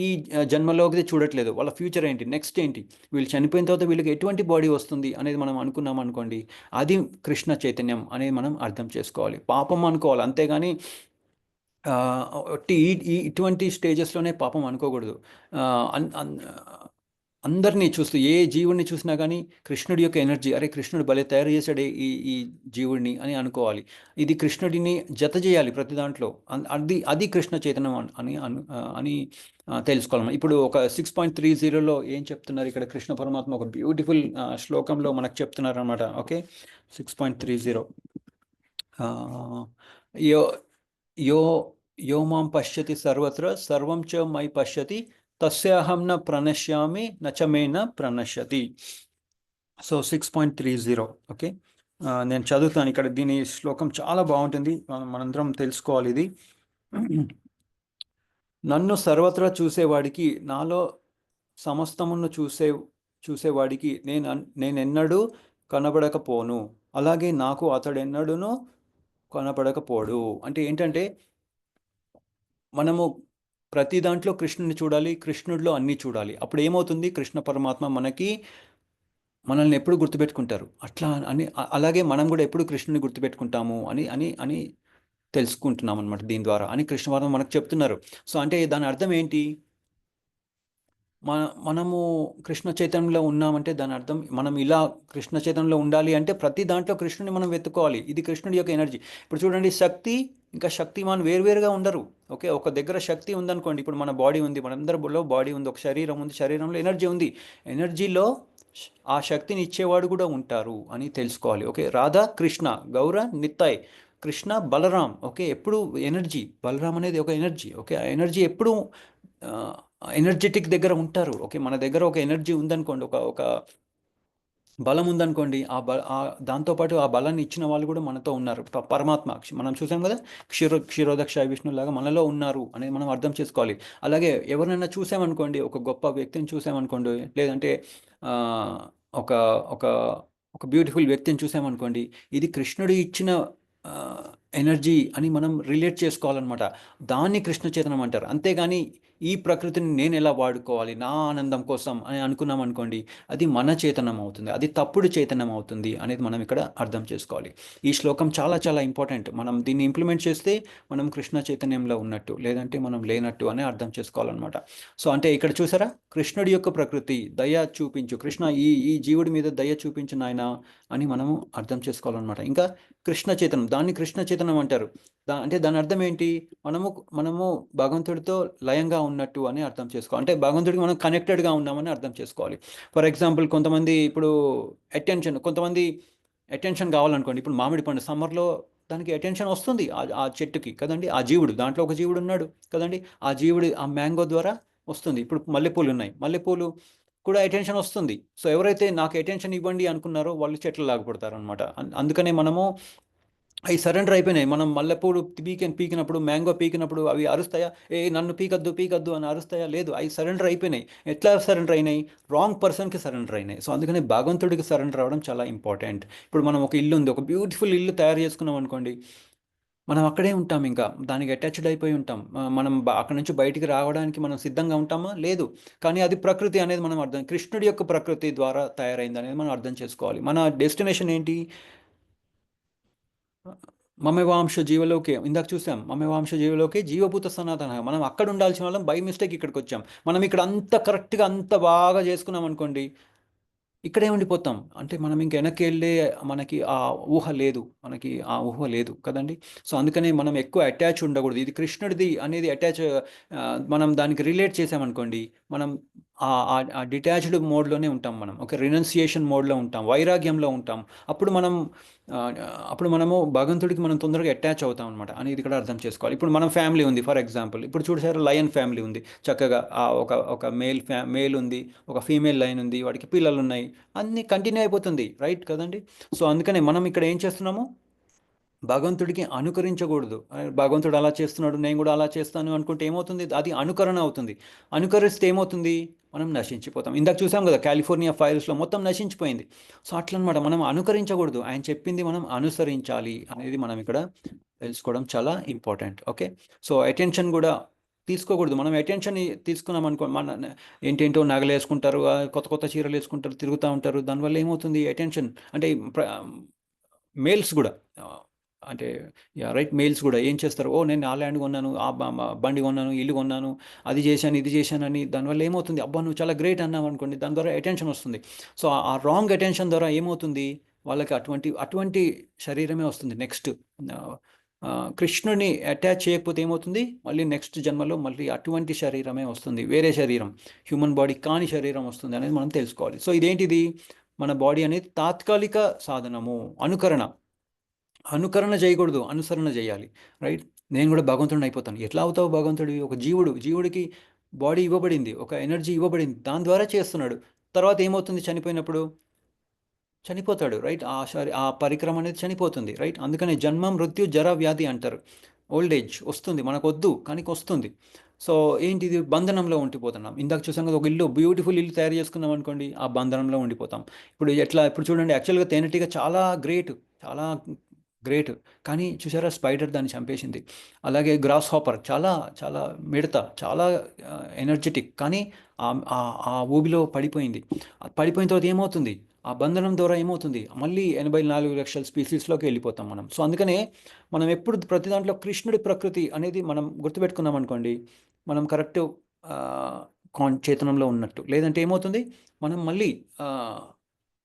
ఈ జన్మలోకి చూడట్లేదు. వాళ్ళ ఫ్యూచర్ ఏంటి, నెక్స్ట్ ఏంటి, వీళ్ళు చనిపోయిన తర్వాత వీళ్ళకి ఎటువంటి బాడీ వస్తుంది అనేది మనం అనుకున్నాం అనుకోండి, అది కృష్ణ చైతన్యం అనేది మనం అర్థం చేసుకోవాలి. పాపం అనుకోవాలి, అంతేగాని ఇటువంటి స్టేజెస్లోనే పాపం అనుకోకూడదు. అన్ అన్ అందరినీ చూస్తూ ఏ జీవుడిని చూసినా కానీ కృష్ణుడి యొక్క ఎనర్జీ, అరే కృష్ణుడు భలే తయారు చేశాడే ఈ జీవుడిని అని అనుకోవాలి. ఇది కృష్ణుడిని జత చేయాలి ప్రతి దాంట్లో. అది కృష్ణ చైతన్యం అని తెలుసుకోవాలి. ఇప్పుడు ఒక 6.30లో ఏం చెప్తున్నారు ఇక్కడ కృష్ణ పరమాత్మ ఒక బ్యూటిఫుల్ శ్లోకంలో మనకు చెప్తున్నారు అనమాట. ఓకే, 6.30 యో యో యో మాం పశ్యతి సర్వత్ర సర్వం చ మై పశ్యతి తస్యాహం న ప్రణశ్యామి నచమే న ప్రణశ్యతి. సో 6.30. ఓకే, నేను చదువుతాను ఇక్కడ. దీని శ్లోకం చాలా బాగుంటుంది, మనందరం తెలుసుకోవాలి ఇది. నన్ను సర్వత్రా చూసేవాడికి, నాలో సమస్తమును చూసేవాడికి నేనెన్నడూ కనబడకపోను, అలాగే నాకు అతడెన్నడూను కనపడకపోడు. అంటే ఏంటంటే మనము ప్రతి దాంట్లో కృష్ణుని చూడాలి, కృష్ణుడిలో అన్నీ చూడాలి. అప్పుడు ఏమవుతుంది, కృష్ణ పరమాత్మ మనల్ని ఎప్పుడు గుర్తుపెట్టుకుంటారు. అట్లా అని అలాగే మనం కూడా ఎప్పుడు కృష్ణుని గుర్తుపెట్టుకుంటాము అని అని అని తెలుసుకుంటున్నాం అనమాట దీని ద్వారా అని కృష్ణ పరమాత్మ మనకు చెప్తున్నారు. సో అంటే దాని అర్థం ఏంటి, మనము కృష్ణ చైతన్యంలో ఉన్నామంటే దాని అర్థం మనం ఇలా కృష్ణ చైతన్యంలో ఉండాలి అంటే ప్రతి దాంట్లో కృష్ణుని మనం వెతుక్కోవాలి. ఇది కృష్ణుడి యొక్క ఎనర్జీ. ఇప్పుడు చూడండి, శక్తి ఇంకా శక్తిమాన్ వేరువేరుగా ఉండరు. ఓకే, ఒక దగ్గర శక్తి ఉందనుకోండి, ఇప్పుడు మన బాడీ ఉంది, మనందరిలో బాడీ ఉంది, ఒక శరీరం ఉంది, శరీరంలో ఎనర్జీ ఉంది, ఎనర్జీలో ఆ శక్తిని ఇచ్చేవాడు కూడా ఉంటారు అని తెలుసుకోవాలి. ఓకే, రాధా కృష్ణ, గౌర నిత్తాయ్, కృష్ణ బలరాం. ఓకే, ఎప్పుడు ఎనర్జీ, బలరాం అనేది ఒక ఎనర్జీ. ఓకే, ఆ ఎనర్జీ ఎప్పుడు ఎనర్జెటిక్ దగ్గర ఉంటారు. ఓకే, మన దగ్గర ఒక ఎనర్జీ ఉందనుకోండి, ఒక బలం ఉందనుకోండి, దాంతోపాటు ఆ బలాన్ని ఇచ్చిన వాళ్ళు కూడా మనతో ఉన్నారు. పరమాత్మ మనం చూసాం కదా, క్షీరోదక్ష విష్ణులాగా మనలో ఉన్నారు అనేది మనం అర్థం చేసుకోవాలి. అలాగే ఎవరినైనా చూసామనుకోండి, ఒక గొప్ప వ్యక్తిని చూసామనుకోండి, లేదంటే ఒక ఒక ఒక బ్యూటిఫుల్ వ్యక్తిని చూసామనుకోండి, ఇది కృష్ణుడు ఇచ్చిన ఎనర్జీ అని మనం రిలేట్ చేసుకోవాలన్నమాట. దాన్ని కృష్ణ చైతన్యం అంటారు. అంతేగాని ఈ ప్రకృతిని నేను ఎలా వాడుకోవాలి నా ఆనందం కోసం అని అనుకున్నాం అనుకోండి, అది మన చైతన్యం అవుతుంది, అది తప్పుడు చైతన్యం అవుతుంది అనేది మనం ఇక్కడ అర్థం చేసుకోవాలి. ఈ శ్లోకం చాలా చాలా ఇంపార్టెంట్. మనం దీన్ని ఇంప్లిమెంట్ చేస్తే మనం కృష్ణ చైతన్యంలో ఉన్నట్టు, లేదంటే మనం లేనట్టు అని అర్థం చేసుకోవాలన్నమాట. సో అంటే ఇక్కడ చూసారా, కృష్ణుడి యొక్క ప్రకృతి దయ చూపించు, కృష్ణ ఈ జీవుడి మీద దయ చూపించు నాయన అని మనము అర్థం చేసుకోవాలన్నమాట. ఇంకా కృష్ణ చైతన్యం, దాన్ని కృష్ణ చైతన్యం అంటారు. అంటే దాని అర్థం ఏంటి, మనము భగవంతుడితో లయంగా ఉన్నట్టు అని అర్థం చేసుకోవాలి. అంటే భగవంతుడికి మనం కనెక్టెడ్గా ఉన్నామని అర్థం చేసుకోవాలి. ఫర్ ఎగ్జాంపుల్, కొంతమంది ఇప్పుడు కొంతమంది అటెన్షన్ కావాలనుకోండి. ఇప్పుడు మామిడి పండు సమ్మర్లో దానికి అటెన్షన్ వస్తుంది ఆ చెట్టుకి కదండి, ఆ జీవుడు, దాంట్లో ఒక జీవుడు ఉన్నాడు కదండి, ఆ జీవుడు ఆ మ్యాంగో ద్వారా వస్తుంది. ఇప్పుడు మల్లెపూలు ఉన్నాయి, మల్లెపూలు కూడా అటెన్షన్ వస్తుంది. సో ఎవరైతే నాకు అటెన్షన్ ఇవ్వండి అనుకున్నారో వాళ్ళు చెట్లు లాగపడతారు అనమాట. అందుకనే మనము అవి సరెండర్ అయిపోయినాయి. మనం మల్లెపూలు పీకినప్పుడు, మ్యాంగో పీకినప్పుడు అవి అరుస్తాయా, నన్ను పీకద్దు పీకద్దు అని అరుస్తాయా? లేదు, అవి సరెండర్ అయిపోయినాయి. ఎట్లా సరెండర్ అయినాయి, రాంగ్ పర్సన్కి సరెండర్ అయినాయి. సో అందుకని భగవంతుడికి సరెండర్ అవ్వడం చాలా ఇంపార్టెంట్. ఇప్పుడు మనం ఒక ఇల్లు ఉంది, ఒక బ్యూటిఫుల్ ఇల్లు తయారు చేసుకున్నాం అనుకోండి, మనం అక్కడే ఉంటాం, ఇంకా దానికి అటాచ్డ్ అయిపోయి ఉంటాం. మనం అక్కడి నుంచి బయటికి రావడానికి మనం సిద్ధంగా ఉంటామా? లేదు. కానీ అది ప్రకృతి అనేది మనం కృష్ణుడి యొక్క ప్రకృతి ద్వారా తయారైంది అనేది మనం అర్థం చేసుకోవాలి. మన డెస్టినేషన్ ఏంటి, మమవాంశ జీవలోకే, ఇందాక చూసాం, మమవాంశ జీవలోకే జీవభూత సనాతన. మనం అక్కడ ఉండాల్సిన వాళ్ళం బై మిస్టేక్ ఇక్కడికి వచ్చాం. మనం ఇక్కడ అంత కరెక్ట్గా అంత బాగా చేసుకున్నాం అనుకోండి, ఇక్కడే ఉండిపోతాం. అంటే మనం ఇంక వెనక్కి వెళ్ళే మనకి ఆ ఊహ లేదు, మనకి ఆ ఊహ లేదు కదండి. సో అందుకనే మనం ఎక్కువ అటాచ్ ఉండకూడదు. ఇది కృష్ణుడిది అనేది అటాచ్, మనం దానికి రిలేట్ చేసామనుకోండి, మనం ఆ డిటాచ్డ్ మోడ్లోనే ఉంటాం. మనం ఒక రినౌన్సియేషన్ మోడ్లో ఉంటాం, వైరాగ్యంలో ఉంటాం. అప్పుడు మనం అప్పుడు మనము భగవంతుడికి మనం తొందరగా అటాచ్ అవుతాం అనమాట అనేది ఇక్కడ అర్థం చేసుకోవాలి. ఇప్పుడు మనం ఫ్యామిలీ ఉంది, ఫర్ ఎగ్జాంపుల్ ఇప్పుడు చూసారు, లయన్ ఫ్యామిలీ ఉంది చక్కగా, ఒక మేల్ ఉంది, ఒక ఫీమేల్ లైన్ ఉంది, వాడికి పిల్లలు ఉన్నాయి, అన్నీ కంటిన్యూ అయిపోతుంది, రైట్ కదండి. సో అందుకనే మనం ఇక్కడ ఏం చేస్తున్నాము, భగవంతుడికి అనుకరించకూడదు. భగవంతుడు అలా చేస్తున్నాడు నేను కూడా అలా చేస్తాను అనుకుంటే ఏమవుతుంది, అది అనుకరణ అవుతుంది. అనుకరిస్తే ఏమవుతుంది, మనం నశించిపోతాం. ఇందాక చూసాం కదా, కాలిఫోర్నియా ఫైర్స్లో మొత్తం నశించిపోయింది. సో అట్లనమాట, మనం అనుకరించకూడదు, ఆయన చెప్పింది మనం అనుసరించాలి అనేది మనం ఇక్కడ తెలుసుకోవడం చాలా ఇంపార్టెంట్. ఓకే, సో అటెన్షన్ కూడా తీసుకోకూడదు. మనం అటెన్షన్ తీసుకున్నాం అనుకో, ఏంటేంటో నగలు వేసుకుంటారు, కొత్త కొత్త చీరలు వేసుకుంటారు, తిరుగుతూ ఉంటారు. దానివల్ల ఏమవుతుంది, అటెన్షన్ అంటే మేల్స్ కూడా అంటే రైట్, మెయిల్స్ కూడా ఏం చేస్తారు, ఓ నేను ఆ ల్యాండ్ కొన్నాను, బండి కొన్నాను, ఇల్లు కొన్నాను, అది చేశాను, ఇది చేశానని. దానివల్ల ఏమవుతుంది, అబ్బా నువ్వు చాలా గ్రేట్ అన్నావు అనుకోండి, దాని ద్వారా అటెన్షన్ వస్తుంది. సో ఆ రాంగ్ అటెన్షన్ ద్వారా ఏమవుతుంది, వాళ్ళకి అటువంటి అటువంటి శరీరమే వస్తుంది నెక్స్ట్. కృష్ణుని అటాచ్ చేయకపోతే ఏమవుతుంది, మళ్ళీ నెక్స్ట్ జన్మలో మళ్ళీ అటువంటి శరీరమే వస్తుంది, వేరే శరీరం, హ్యూమన్ బాడీ కాని శరీరం వస్తుంది అనేది మనం తెలుసుకోవాలి. సో ఇదేంటిది, మన బాడీ అనేది తాత్కాలిక సాధనము, అనుకరణ చేయకూడదు, అనుసరణ చేయాలి. రైట్, నేను కూడా భగవంతుడిని అయిపోతాను. ఎట్లా అవుతావు భగవంతుడివి, ఒక జీవుడికి బాడీ ఇవ్వబడింది, ఒక ఎనర్జీ ఇవ్వబడింది, దాని ద్వారా చేస్తున్నాడు. తర్వాత ఏమవుతుంది, చనిపోయినప్పుడు చనిపోతాడు. రైట్, ఆ పరికరం అనేది చనిపోతుంది. రైట్, అందుకనే జన్మ మృత్యు జర వ్యాధి అంటారు. ఓల్డ్ ఏజ్ వస్తుంది, మనకు వద్దు కానీ వస్తుంది. సో ఏంటిది, బంధనంలో ఉండిపోతున్నాం. ఇందాక చూసాం కదా, ఒక ఇల్లు, బ్యూటిఫుల్ ఇల్లు తయారు చేసుకున్నాం అనుకోండి, ఆ బంధనంలో ఉండిపోతాం. ఇప్పుడు చూడండి, యాక్చువల్గా తేనెటీగ చాలా గ్రేట్, చాలా గ్రేట్, కానీ చూసారా స్పైడర్ దాన్ని చంపేసింది. అలాగే గ్రాస్ హాపర్ చాలా చాలా మిడత చాలా ఎనర్జెటిక్, కానీ ఆ ఊబిలో పడిపోయింది. పడిపోయిన తర్వాత ఏమవుతుంది, ఆ బంధనం ద్వారా ఏమవుతుంది, మళ్ళీ 84 లక్షల స్పీసీస్లోకి వెళ్ళిపోతాం మనం. సో అందుకనే మనం ఎప్పుడు ప్రతి దాంట్లో కృష్ణుడి ప్రకృతి అనేది మనం గుర్తుపెట్టుకున్నాం అనుకోండి, మనం కరెక్ట్ చేతనంలో ఉన్నట్టు. లేదంటే ఏమవుతుంది, మనం మళ్ళీ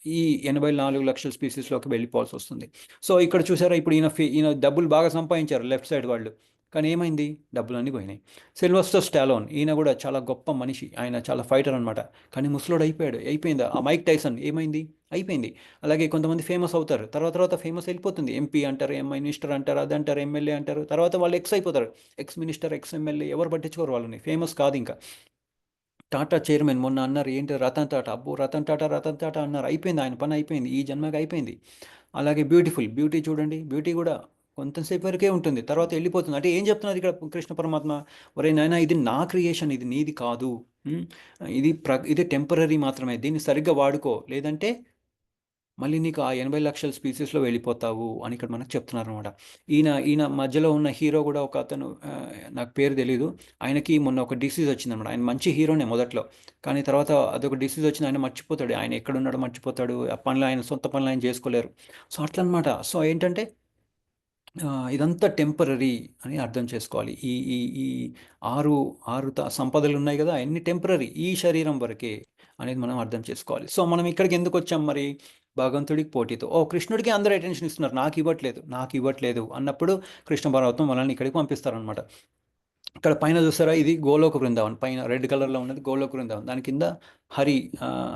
ఈ 84 లక్షల స్పీసీస్లోకి వెళ్ళిపోవాల్సి వస్తుంది. సో ఇక్కడ చూసారా, ఇప్పుడు ఈయన డబ్బులు బాగా సంపాదించారు లెఫ్ట్ సైడ్ వాళ్ళు, కానీ ఏమైంది, డబ్బులన్నీ పోయినాయి. సిల్వెస్టర్ స్టాలోన్, ఈయన కూడా చాలా గొప్ప మనిషి, ఆయన చాలా ఫైటర్ అనమాట, కానీ ముసలోడు అయిపోయింది. ఆ మైక్ టైసన్ ఏమైంది, అయిపోయింది. అలాగే కొంతమంది ఫేమస్ అవుతారు, తర్వాత ఫేమస్ వెళ్ళిపోతుంది, ఎంపీ అంటారు, మినిస్టర్ అంటారు, అది అంటారు, ఎమ్మెల్యే అంటారు, తర్వాత వాళ్ళు ఎక్స్ అయిపోతారు, ఎక్స్ మినిస్టర్, ఎక్స్ ఎమ్మెల్యే, ఎవరు పట్టించుకోరు వాళ్ళని, ఫేమస్ కాదు ఇంకా. టాటా చైర్మన్ మొన్న అన్నారు, ఏంటి రతన్ టాటా, అబ్బో రతన్ టాటా అన్నారు, అయిపోయింది, ఆయన పని అయిపోయింది, ఈ జన్మకి అయిపోయింది. అలాగే బ్యూటీ చూడండి, బ్యూటీ కూడా కొంతసేపు వరకే ఉంటుంది, తర్వాత వెళ్ళిపోతుంది. అంటే ఏం చెప్తున్నారు ఇక్కడ కృష్ణ పరమాత్మ, ఒరే నాయనా, ఇది నా క్రియేషన్, ఇది నీది కాదు. ఉమ్, ఇది టెంపరీ మాత్రమే, దీన్ని సరిగ్గా వాడుకో, లేదంటే మళ్ళీ నీకు ఆ 80 లక్షల స్పీసీస్లో వెళ్ళిపోతావు అని ఇక్కడ మనకు చెప్తున్నారు అనమాట. ఈయన మధ్యలో ఉన్న హీరో కూడా ఒక అతను, నాకు పేరు తెలీదు, ఆయనకి మొన్న ఒక డిసీజ్ వచ్చిందనమాట. ఆయన మంచి హీరోనే మొదట్లో, కానీ తర్వాత అదొక డిసీజ్ వచ్చింది, ఆయన మర్చిపోతాడు, ఆయన ఎక్కడున్నాడో మర్చిపోతాడు, ఆ పనులు ఆయన సొంత పనులు ఆయన చేసుకోలేరు. సో అట్లా అనమాట. సో ఏంటంటే ఇదంతా టెంపరరీ అని అర్థం చేసుకోవాలి. ఈ ఈ ఈ ఆరు ఆరు సంపదలు ఉన్నాయి కదా, అన్ని టెంపరరీ, ఈ శరీరం వరకే అనేది మనం అర్థం చేసుకోవాలి. సో మనం ఇక్కడికి ఎందుకు వచ్చాం మరి, భగవంతుడికి పోటీతో, ఓ కృష్ణుడికి అందరూ అటెన్షన్ ఇస్తున్నారు, నాకు ఇవ్వట్లేదు అన్నప్పుడు కృష్ణ పరమాత్మ మనల్ని ఇక్కడికి పంపిస్తారనమాట. ఇక్కడ పైన చూస్తారా, ఇది గోలోక బృందావన్, పైన రెడ్ కలర్లో ఉన్నది గోలోక బృందావన్, దాని కింద హరి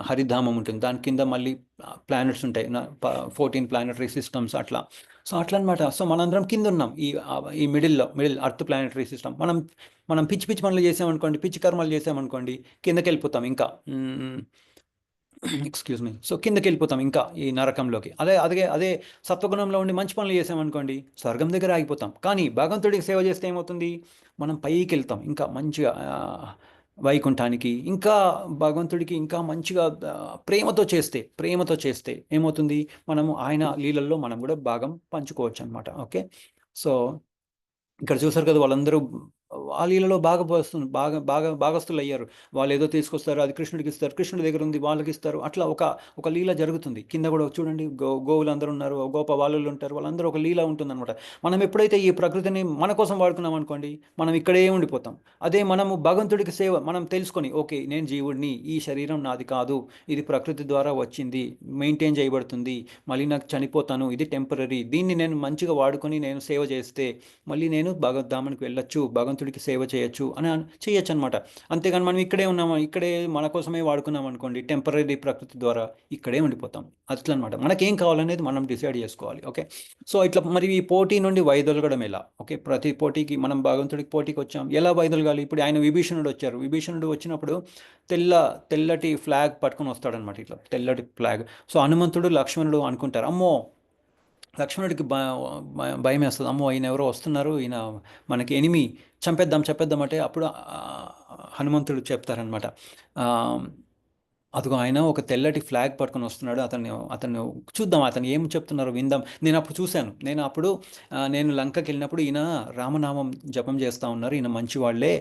హరిధామం ఉంటుంది, దాని కింద మళ్ళీ ప్లానెట్స్ ఉంటాయి, 14 ప్లానెటరీ సిస్టమ్స్ అట్లా. సో అట్లా అనమాట. సో మనందరం కింద ఉన్నాం, ఈ మిడిల్ అర్త్ ప్లానెటరీ సిస్టమ్. మనం పిచ్చి పనులు చేసామనుకోండి, పిచ్చి కర్మలు చేసామనుకోండి, కిందకి వెళ్ళిపోతాం ఇంకా, ఎక్స్క్యూజ్ మీ. సో కిందకి వెళ్ళిపోతాం ఇంకా ఈ నరకంలోకి. అదే సత్వగుణంలో ఉండి మంచి పనులు చేసామనుకోండి, స్వర్గం దగ్గర ఆగిపోతాం. కానీ భగవంతుడికి సేవ చేస్తే ఏమవుతుంది, మనం పైకి వెళ్తాం ఇంకా మంచిగా, వైకుంఠానికి, ఇంకా భగవంతుడికి ఇంకా మంచిగా ప్రేమతో చేస్తే ఏమవుతుంది, మనము ఆయన లీలల్లో మనం కూడా భాగం పంచుకోవచ్చు అనమాట. ఓకే, సో ఇక్కడ చూసారు కదా, వాళ్ళందరూ ఆ లీలలో భాగస్తులు అయ్యారు. వాళ్ళు ఏదో తీసుకొస్తారు, అది కృష్ణుడికి ఇస్తారు, కృష్ణుడి దగ్గర ఉంది వాళ్ళకి ఇస్తారు, అట్లా ఒక లీల జరుగుతుంది. కింద కూడా చూడండి, గోవులు అందరూ ఉన్నారు, గోప వాళ్ళు ఉంటారు, వాళ్ళందరూ ఒక లీల ఉంటుందన్నమాట. మనం ఎప్పుడైతే ఈ ప్రకృతిని మన కోసం వాడుకున్నాం అనుకోండి, మనం ఇక్కడే ఉండిపోతాం. అదే మనము భగవంతుడికి సేవ మనం తెలుసుకొని, ఓకే నేను జీవుడిని, ఈ శరీరం నాది కాదు, ఇది ప్రకృతి ద్వారా వచ్చింది, మెయింటైన్ చేయబడుతుంది, మళ్ళీ నాకు చనిపోతాను, ఇది టెంపరీ, దీన్ని నేను మంచిగా వాడుకొని నేను సేవ చేస్తే మళ్ళీ నేను భగవద్ధామానికి వెళ్ళొచ్చు, భగవంతుడికి సేవ చేయొచ్చు చేయొచ్చు అనమాట. అంతేగాని మనం ఇక్కడే ఉన్నాము, ఇక్కడే మన కోసమే వాడుకున్నాం అనుకోండి, టెంపరీ ప్రకృతి ద్వారా ఇక్కడే ఉండిపోతాం. అట్లా అనమాట. మనకేం కావాలనేది మనం డిసైడ్ చేసుకోవాలి. ఓకే, సో ఇట్లా మరి ఈ పోటీ నుండి వైదొలగడం ఎలా, ఓకే, ప్రతి పోటీకి మనం భగవంతుడికి పోటీకి వచ్చాం, ఎలా వైదొలగాలి. ఇప్పుడు ఆయన విభీషణుడు వచ్చారు, విభీషణుడు వచ్చినప్పుడు తెల్లటి ఫ్లాగ్ పట్టుకొని వస్తాడనమాట, ఇట్లా తెల్లటి ఫ్లాగ్. సో హనుమంతుడు లక్ష్మణుడు అనుకుంటారు, అమ్మో లక్ష్మణుడికి భయం వేస్తుంది, అమ్మో ఈయన ఎవరో వస్తున్నారు, ఈయన మనకి ఎనిమి, చంపేద్దాం అంటే అప్పుడు హనుమంతుడు చెప్తారనమాట, అదిగో ఆయన ఒక తెల్లటి ఫ్లాగ్ పట్టుకొని వస్తున్నాడు. అతను చూద్దాం, అతను ఏం చెప్తున్నారో విందాం. నేను అప్పుడు చూశాను. నేను లంకకి వెళ్ళినప్పుడు ఈయన రామనామం జపం చేస్తూ ఉన్నారు, ఈయన మంచి వాళ్ళే,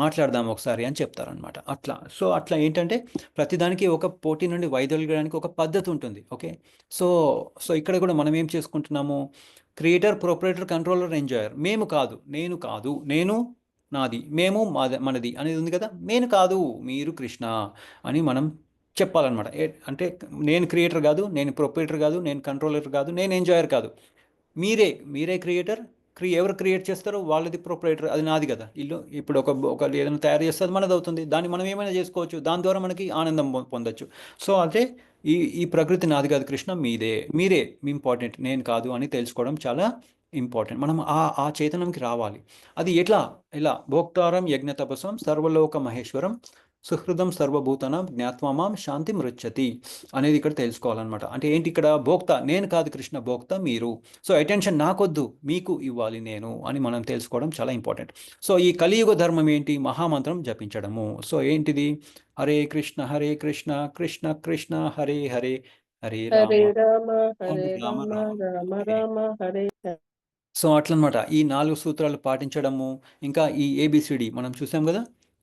మాట్లాడదాం ఒకసారి అని చెప్తారనమాట. అట్లా సో అట్లా ఏంటంటే ప్రతిదానికి ఒక పోటీ నుండి వైదొలగడానికి ఒక పద్ధతి ఉంటుంది. ఓకే. సో సో ఇక్కడ కూడా మనం ఏం చేసుకుంటున్నాము? Creator, proprietor, controller, enjoyer. మేము కాదు, నేను కాదు, నేను నాది, మేము మనది అనేది ఉంది కదా. నేను కాదు, మీరు కృష్ణ అని మనం చెప్పాలన్నమాట. అంటే నేను క్రియేటర్ కాదు, నేను ప్రొపరేటర్ కాదు, నేను కంట్రోలర్ కాదు, నేను ఎంజాయర్ కాదు. మీరే క్రియేటర్. ఎవరు క్రియేట్ చేస్తారో వాళ్ళది ప్రొపరేటర్, అది నాది కదా. ఇల్లు ఇప్పుడు ఒక ఏదైనా తయారు చేస్తే అది మనది అవుతుంది. దాన్ని మనం ఏమైనా చేసుకోవచ్చు, దాని ద్వారా మనకి ఆనందం పొందొచ్చు. సో అదే ఈ ఈ ప్రకృతి నాది కాదు కృష్ణ, మీరే ఇంపార్టెంట్, నేను కాదు అని తెలుసుకోవడం చాలా ఇంపార్టెంట్. మనం ఆ చైతన్యంకి రావాలి. అది ఎలా భోక్తారం యజ్ఞ తపస్సం సర్వలోక మహేశ్వరం సుహృదం సర్వభూతనం జ్ఞాత్వమాం శాంతి మృచ్చతి అనేది ఇక్కడ తెలుసుకోవాలన్నమాట. అంటే ఏంటి ఇక్కడ? భోక్త నేను కాదు కృష్ణ, భోక్త మీరు. సో అటెన్షన్ నాకొద్దు, మీకు ఇవ్వాలి నేను అని మనం తెలుసుకోవడం చాలా ఇంపార్టెంట్. సో ఈ కలియుగ ధర్మం ఏంటి? మహామంత్రం జపించడము. సో ఏంటిది? హరే కృష్ణ హరే కృష్ణ కృష్ణ కృష్ణ హరే హరే, హరే రామ హరే రామ రామ హరే రామ రామ రామ రామ హరే. రామ హరే హరే. సో అట్లనమాట ఈ 4 సూత్రాలు పాటించడము. ఇంకా ఈ ఏబిసిడి మనం చూసాం కదా.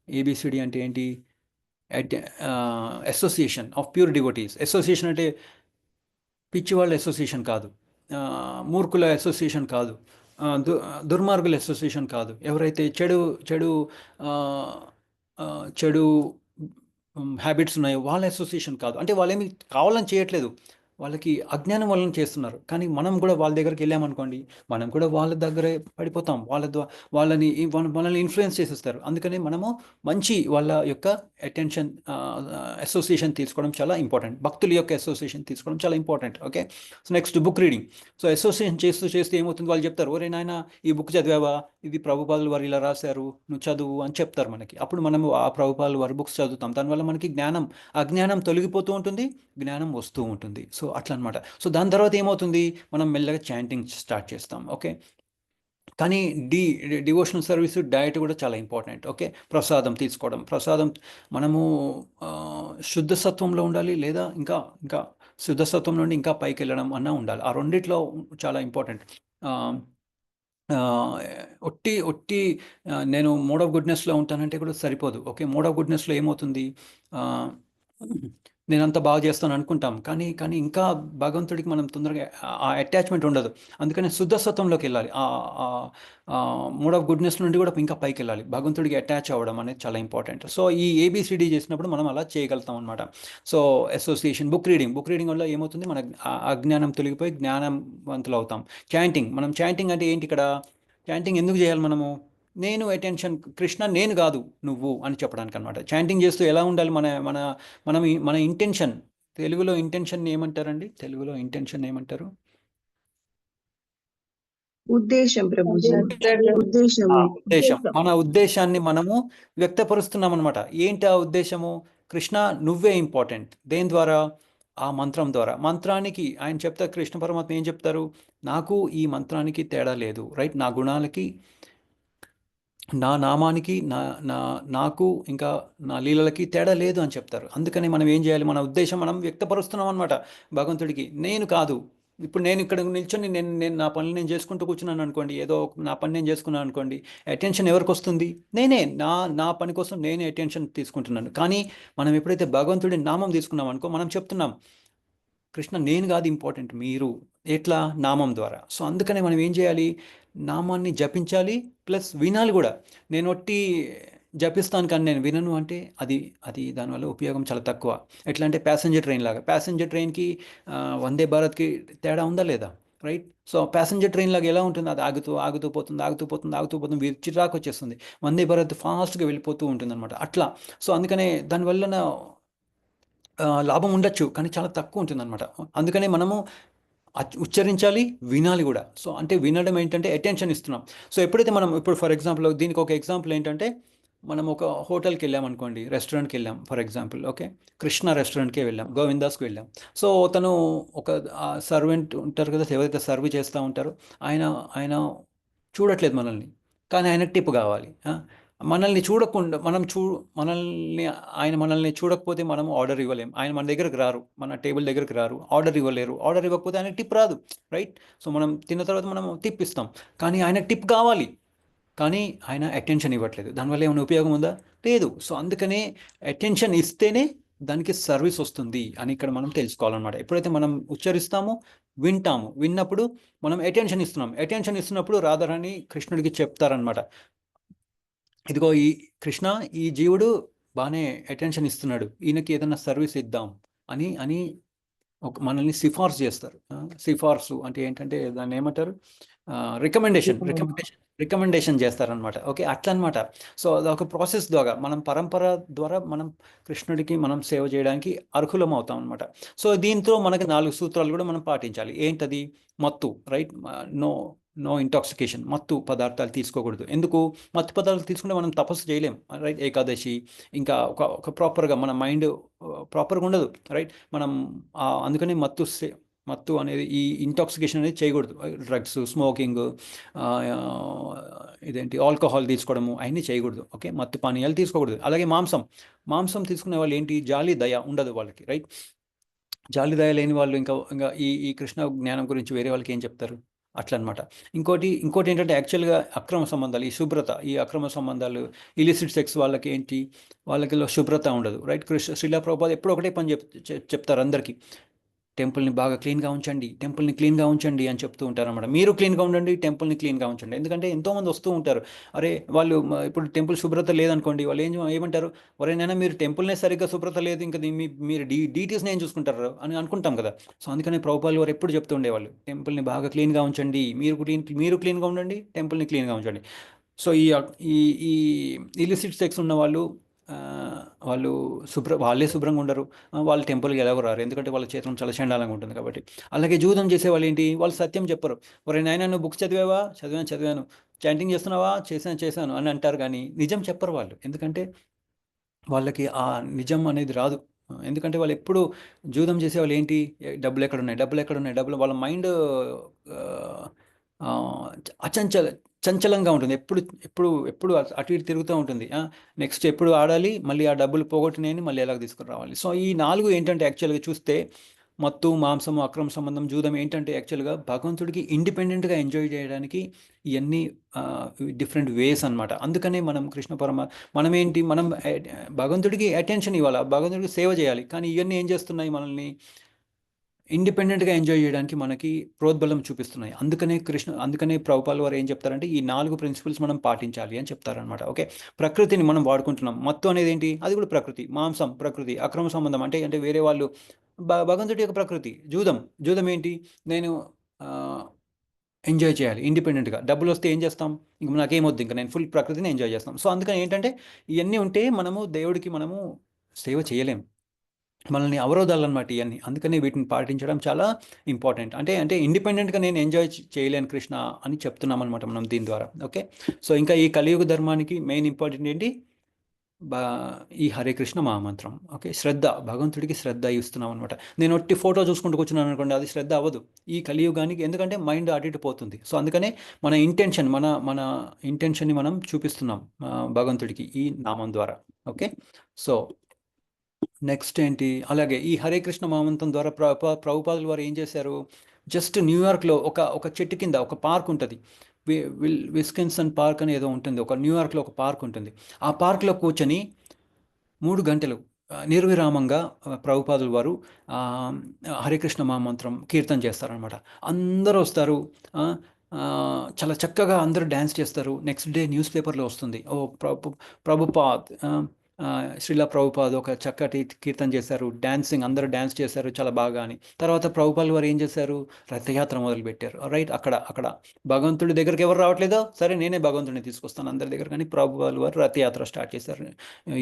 ఏబిసిడి అంటే ఏంటి? Association of pure devotees. Association అంటే పిచ్చివాళ్ళ అసోసియేషన్ కాదు, మూర్ఖుల అసోసియేషన్ కాదు, దుర్మార్గుల అసోసియేషన్ కాదు. ఎవరైతే చెడు చెడు ఆ, ఆ, చెడు హ్యాబిట్స్ ఉన్నాయో వాళ్ళ అసోసియేషన్ కాదు. అంటే వాళ్ళేమి కావాలని చేయట్లేదు, వాళ్ళకి అజ్ఞానం వలన చేస్తున్నారు. కానీ మనం కూడా వాళ్ళ దగ్గరికి వెళ్ళామనుకోండి, మనం కూడా వాళ్ళ దగ్గరే పడిపోతాం. మనల్ని ఇన్ఫ్లుయెన్స్ చేసేస్తారు. అందుకని మనము వాళ్ళ యొక్క అటెన్షన్, అసోసియేషన్ తీసుకోవడం చాలా ఇంపార్టెంట్. భక్తుల యొక్క అసోసియేషన్ తీసుకోవడం చాలా important. Okay. So next book reading. So association చేస్తూ చేస్తూ ఏమవుతుంది? వాళ్ళు చెప్తారు, ఒరే నాయన ఈ బుక్ చదివావా, ఇది ప్రభుపాదులు వారు ఇలా రాశారు, నువ్వు చదువు అని చెప్తారు మనకి. అప్పుడు మనము ఆ ప్రభుపాదులు వారి బుక్స్ చదువుతాం. దానివల్ల మనకి అజ్ఞానం తొలగిపోతూ ఉంటుంది, జ్ఞానం వస్తూ ఉంటుంది. సో అట్లా అనమాట. సో దాని తర్వాత ఏమవుతుంది? మనం మెల్లగా చాంటింగ్ స్టార్ట్ చేస్తాం. ఓకే. కానీ డివోషనల్ సర్వీస్, డయట్ కూడా చాలా ఇంపార్టెంట్. ఓకే. ప్రసాదం తీసుకోవడం. ప్రసాదం మనము శుద్ధ సత్వంలో ఉండాలి, లేదా ఇంకా ఇంకా శుద్ధ సత్వం నుండి ఇంకా పైకి వెళ్ళడం అన్నా ఉండాలి. ఆ రెండిట్లో చాలా ఇంపార్టెంట్. ఆ, ఒట్టి ఒట్టి నేను మోడ్ ఆఫ్ గుడ్నెస్లో ఉంటానంటే కూడా సరిపోదు. ఓకే. మోడ్ ఆఫ్ గుడ్నెస్లో ఏమవుతుంది? ఆ, నేను అంత బాగా చేస్తాను అనుకుంటాం, కానీ కానీ ఇంకా భగవంతుడికి మనం తొందరగా ఆ అటాచ్మెంట్ ఉండదు. అందుకని శుద్ధ సత్వంలోకి వెళ్ళాలి. మోడ్ ఆఫ్ గుడ్నెస్ నుండి కూడా ఇంకా పైకి వెళ్ళాలి. భగవంతుడికి అటాచ్ అవ్వడం అనేది చాలా ఇంపార్టెంట్. సో ఈ ఏబిసిడి చేసినప్పుడు మనం అలా చేయగలుగుతాం అనమాట. సో అసోసియేషన్, బుక్ రీడింగ్ వల్ల ఏమవుతుంది? మన అజ్ఞానం తొలగిపోయి జ్ఞానవంతులు అవుతాం. చాంటింగ్ అంటే ఏంటి ఇక్కడ? చాంటింగ్ ఎందుకు చేయాలి మనము? నేను అటెన్షన్ కృష్ణ, నేను కాదు నువ్వు అని చెప్పడానికి అనమాట. చాంటింగ్ చేస్తూ ఎలా ఉండాలి? మన ఇంటెన్షన్. తెలుగులో ఇంటెన్షన్ ఏమంటారండి? తెలుగులో ఇంటెన్షన్ ఏమంటారు? ఉద్దేశం ప్రభుజీ. ఉద్దేశం. ఉద్దేశం. ఉద్దేశం. మన ఉద్దేశాన్ని మనము వ్యక్తపరుస్తున్నాం అనమాట. ఏంటి ఆ ఉద్దేశము? కృష్ణ నువ్వే ఇంపార్టెంట్. దేని ద్వారా? ఆ మంత్రం ద్వారా. మంత్రానికి ఆయన చెప్తారు, కృష్ణ పరమాత్మ ఏం చెప్తారు? నాకు ఈ మంత్రానికి తేడా లేదు, రైట్? నా గుణాలకి, నా నామానికి, నా నా నాకు ఇంకా నా లీలలకి తేడా లేదు అని చెప్తారు. అందుకని మనం ఏం చేయాలి? మన ఉద్దేశం మనం వ్యక్తపరుస్తున్నాం అనమాట భగవంతుడికి. నేను కాదు, ఇప్పుడు నేను ఇక్కడ నిల్చొని నేను నేను నా పనులు నేను చేసుకుంటూ కూర్చున్నాను అనుకోండి, నా పని నేను చేసుకున్నాను అనుకోండి, అటెన్షన్ ఎవరికి వస్తుంది? నేనే. నా పని కోసం నేనే అటెన్షన్ తీసుకుంటున్నాను. కానీ మనం ఎప్పుడైతే భగవంతుడి నామం తీసుకున్నాం అనుకో, మనం చెప్తున్నాం కృష్ణ నేను కాదు ఇంపార్టెంట్, మీరు. ఎట్లా? నామం ద్వారా. సో అందుకనే మనం ఏం చేయాలి? నామాన్ని జపించాలి, ప్లస్ వినాలి కూడా. నేను ఒట్టి జపిస్తాను కానీ నేను వినను అంటే అది అది దానివల్ల ఉపయోగం చాలా తక్కువ. ఎట్లా అంటే ప్యాసింజర్ ట్రైన్ లాగా. ప్యాసింజర్ ట్రైన్కి వందే భారత్కి తేడా ఉందా లేదా? రైట్. సో ప్యాసింజర్ ట్రైన్ లాగా ఎలా ఉంటుంది? అది ఆగుతూ ఆగుతూ పోతుంది, ఆగుతూ పోతుంది, ఆగుతూ పోతుంది, చిరాకు వచ్చేస్తుంది. వందే భారత్ ఫాస్ట్గా వెళ్ళిపోతూ ఉంటుంది అనమాట. అట్లా. సో అందుకనే దానివల్ల లాభం ఉండొచ్చు, కానీ చాలా తక్కువ ఉంటుందన్నమాట. అందుకనే మనము ఉచ్చరించాలి, వినాలి కూడా. సో అంటే వినడం ఏంటంటే అటెన్షన్ ఇస్తున్నాం. సో ఎప్పుడైతే మనం ఇప్పుడు ఫర్ ఎగ్జాంపుల్, దీనికి ఒక ఎగ్జాంపుల్ ఏంటంటే, మనం ఒక హోటల్కి వెళ్ళాం అనుకోండి, రెస్టారెంట్కి వెళ్ళాం ఫర్ ఎగ్జాంపుల్. ఓకే. కృష్ణ రెస్టారెంట్కే వెళ్ళాం, గోవిందాస్కి వెళ్ళాం. సో తను ఒక సర్వెంట్ ఉంటారు కదా, ఎవరైతే సర్వ్ చేస్తూ ఉంటారో ఆయన ఆయన చూడట్లేదు మనల్ని, కానీ ఆయనకు టిప్ కావాలి. మనల్ని చూడకుండా ఆయన మనల్ని చూడకపోతే మనం ఆర్డర్ ఇవ్వలేం. ఆయన మన దగ్గరకు రారు, మన టేబుల్ దగ్గరకు రారు, ఆర్డర్ ఇవ్వలేరు. ఆర్డర్ ఇవ్వకపోతే ఆయన టిప్ రాదు, రైట్? సో మనం తిన్న తర్వాత మనం టిప్ ఇస్తాం, కానీ ఆయన టిప్ కావాలి, కానీ ఆయన అటెన్షన్ ఇవ్వట్లేదు. దానివల్ల ఏమైనా ఉపయోగం ఉందా? లేదు. సో అందుకనే అటెన్షన్ ఇస్తేనే దానికి సర్వీస్ వస్తుంది అని ఇక్కడ మనం తెలుసుకోవాలన్నమాట. ఎప్పుడైతే మనం ఉచ్చరిస్తామో, విన్నప్పుడు మనం అటెన్షన్ ఇస్తున్నాం. అటెన్షన్ ఇస్తున్నప్పుడు రాధారాణి కృష్ణుడికి చెప్తారనమాట, ఇదిగో ఈ కృష్ణ, ఈ జీవుడు బాగానే అటెన్షన్ ఇస్తున్నాడు, ఈయనకి ఏదైనా సర్వీస్ ఇద్దాం అని అని మనల్ని సిఫార్సు చేస్తారు. సిఫార్సు అంటే ఏంటంటే దాన్ని ఏమంటారు? రికమెండేషన్ చేస్తారనమాట. ఓకే, అట్లా అనమాట. సో అదొక ప్రాసెస్ ద్వారా, మనం పరంపర ద్వారా మనం కృష్ణుడికి మనం సేవ చేయడానికి అర్హులం అవుతాం అనమాట. సో దీంతో మనకి 4 సూత్రాలు కూడా మనం పాటించాలి. ఏంటది? మత్తు, రైట్? No no intoxication. మత్తు పదార్థాలు తీసుకోకూడదు. ఎందుకు? మత్తు పదార్థాలు తీసుకుంటే మనం తపస్సు చేయలేం, రైట్? ఏకాదశి ఇంకా ఒక ప్రాపర్గా మన మైండ్ ప్రాపర్గా ఉండదు, రైట్? మనం అందుకని మత్తు అనేది, ఈ ఇంటాక్సికేషన్ అనేది చేయకూడదు. డ్రగ్స్, స్మోకింగ్, ఇదేంటి ఆల్కహాల్ తీసుకోవడము, అవన్నీ చేయకూడదు. ఓకే, మత్తు పానీయాలు తీసుకోకూడదు. అలాగే మాంసం తీసుకునే వాళ్ళు ఏంటి, జాలి దయ ఉండదు వాళ్ళకి, రైట్? జాలి దయ లేని వాళ్ళు ఇంకా ఇంకా ఈ కృష్ణ జ్ఞానం గురించి వేరే వాళ్ళకి ఏం చెప్తారు? అట్లా అనమాట. ఇంకోటి ఏంటంటే యాక్చువల్గా అక్రమ సంబంధాలు, ఈ అక్రమ సంబంధాలు, ఇలిసిట్ సెక్స్ వాళ్ళకి ఏంటి, వాళ్ళకి శుభ్రత ఉండదు, రైట్? శ్రీలా ప్రభుపాద ఎప్పుడు ఒకటే పని చెప్తారు అందరికీ, టెంపుల్ని బాగా క్లీన్గా ఉంచండి అని చెప్తూ ఉంటారు అన్నమాట. మీరు క్లీన్గా ఉండండి, టెంపుల్ని క్లీన్గా ఉంచండి. ఎందుకంటే ఎంతోమంది వస్తూ ఉంటారు, అరే వాళ్ళు ఇప్పుడు టెంపుల్ శుభ్రత లేదనుకోండి, వాళ్ళు ఏమంటారు, ఎవరైనా మీరు టెంపుల్నే సరిగ్గా శుభ్రత లేదు, ఇంకా మీరు డీటెయిల్స్ని ఏం చూసుకుంటారు అని అనుకుంటాం కదా. సో అందుకని ప్రభుపాల్ వారు ఎప్పుడు చెప్తూ ఉండేవాళ్ళు, టెంపుల్ని బాగా క్లీన్గా ఉంచండి, మీరు క్లీన్గా ఉండండి, టెంపుల్ని క్లీన్గా ఉంచండి. సో ఈ ఇలిసిట్ సెక్స్ ఉన్న వాళ్ళు వాళ్ళే శుభ్రంగా ఉండరు, వాళ్ళు టెంపుల్కి ఎలాగో రారు, ఎందుకంటే వాళ్ళ చేతులు చాలా చండాలంగా ఉంటుంది కాబట్టి. అలాగే జూదం చేసే వాళ్ళు ఏంటి, వాళ్ళు సత్యం చెప్పరు. నాయనా నువ్వు బుక్స్ చదివావా? చదివాను. చాంటింగ్ చేస్తున్నావా? చేశాను అని అంటారు, కానీ నిజం చెప్పరు వాళ్ళు. ఎందుకంటే వాళ్ళకి ఆ నిజం అనేది రాదు. ఎందుకంటే వాళ్ళు ఎప్పుడు జూదం చేసే వాళ్ళు ఏంటి, డబ్బులు ఎక్కడున్నాయి, వాళ్ళ మైండ్ చంచలంగా ఉంటుంది. ఎప్పుడు అటు ఇటు తిరుగుతూ ఉంటుంది. నెక్స్ట్ ఎప్పుడు ఆడాలి, మళ్ళీ ఆ డబ్బులు పోగొట్టినాయని మళ్ళీ ఎలాగ తీసుకుని రావాలి. సో ఈ 4 ఏంటంటే యాక్చువల్గా చూస్తే, మత్తు, మాంసము, అక్రమ సంబంధం, జూదం ఏంటంటే యాక్చువల్గా భగవంతుడికి ఇండిపెండెంట్గా ఎంజాయ్ చేయడానికి ఇవన్నీ డిఫరెంట్ వేస్ అనమాట. అందుకనే మనం భగవంతుడికి అటెన్షన్ ఇవ్వాలి, భగవంతుడికి సేవ చేయాలి, కానీ ఇవన్నీ ఏం చేస్తున్నాయి, మనల్ని ఇండిపెండెంట్గా ఎంజాయ్ చేయడానికి మనకి ప్రోద్బలం చూపిస్తున్నాయి. అందుకనే ప్రభుపాల్ వారు ఏం చెప్తారంటే, ఈ 4 ప్రిన్సిపల్స్ మనం పాటించాలి అని చెప్తారనమాట. ఓకే, ప్రకృతిని మనం వాడుకుంటున్నాం. మత్తు అనేది ఏంటి, అది కూడా ప్రకృతి. మాంసం ప్రకృతి. అక్రమ సంబంధం అంటే వేరే వాళ్ళు, భగవంతుడి యొక్క ప్రకృతి. జూదం ఏంటి, నేను ఎంజాయ్ చేయాలి ఇండిపెండెంట్గా. డబ్బులు వస్తే ఏం చేస్తాం, ఇంక నాకేమొద్దు, ఇంకా నేను ఫుల్ ప్రకృతిని ఎంజాయ్ చేస్తాం. సో అందుకని ఏంటంటే ఇవన్నీ ఉంటే దేవుడికి మనము సేవ చేయలేం, మనల్ని అవరోధాలన్నమాట ఇవన్నీ. అందుకని వీటిని పాటించడం చాలా ఇంపార్టెంట్. అంటే ఇండిపెండెంట్గా నేను ఎంజాయ్ చేయలేను కృష్ణ అని చెప్తున్నాం అనమాట మనం దీని ద్వారా. ఓకే, సో ఇంకా ఈ కలియుగ ధర్మానికి మెయిన్ ఇంపార్టెంట్ ఏంటి, ఈ హరే కృష్ణ మహామంత్రం. ఓకే, భగవంతుడికి శ్రద్ధ ఇస్తున్నాం అనమాట. నేను ఒట్టి ఫోటో చూసుకుంటూ కూర్చున్నాను అనుకోండి, అది శ్రద్ధ అవ్వదు ఈ కలియుగానికి, ఎందుకంటే మైండ్ అటు ఇటు పోతుంది. సో అందుకనే మన ఇంటెన్షన్ని మనం చూపిస్తున్నాం భగవంతుడికి ఈ నామం ద్వారా. ఓకే, సో నెక్స్ట్ ఏంటి, అలాగే ఈ హరే కృష్ణ మహామంత్రం ద్వారా ప్రభుపాదుల వారు ఏం చేశారు, జస్ట్ న్యూయార్క్లో ఒక చెట్టు కింద ఒక పార్క్ ఉంటుంది, విస్కిన్సన్ పార్క్ అని ఏదో ఉంటుంది, న్యూయార్క్లో ఒక పార్క్ ఉంటుంది. ఆ పార్క్లో కూర్చొని 3 గంటలు నిర్విరామంగా ప్రభుపాదుల వారు హరికృష్ణ మహామంత్రం కీర్తన చేస్తారనమాట. అందరూ వస్తారు, చాలా చక్కగా అందరూ డ్యాన్స్ చేస్తారు. నెక్స్ట్ డే న్యూస్ పేపర్లో వస్తుంది, ఓ ప్రభుపాద్ శ్రీలా ప్రభుపాద్ ఒక చక్కటి కీర్తన చేశారు, అందరూ డ్యాన్స్ చేశారు చాలా బాగా అని. తర్వాత ప్రభుపాల్ వారు ఏం చేశారు, రథయాత్ర మొదలుపెట్టారు, రైట్? అక్కడ భగవంతుడి దగ్గరికి ఎవరు రావట్లేదో, సరే నేనే భగవంతుడిని తీసుకొస్తాను అందరి దగ్గర, కానీ ప్రభుపాల్ వారు రథయాత్ర స్టార్ట్ చేశారు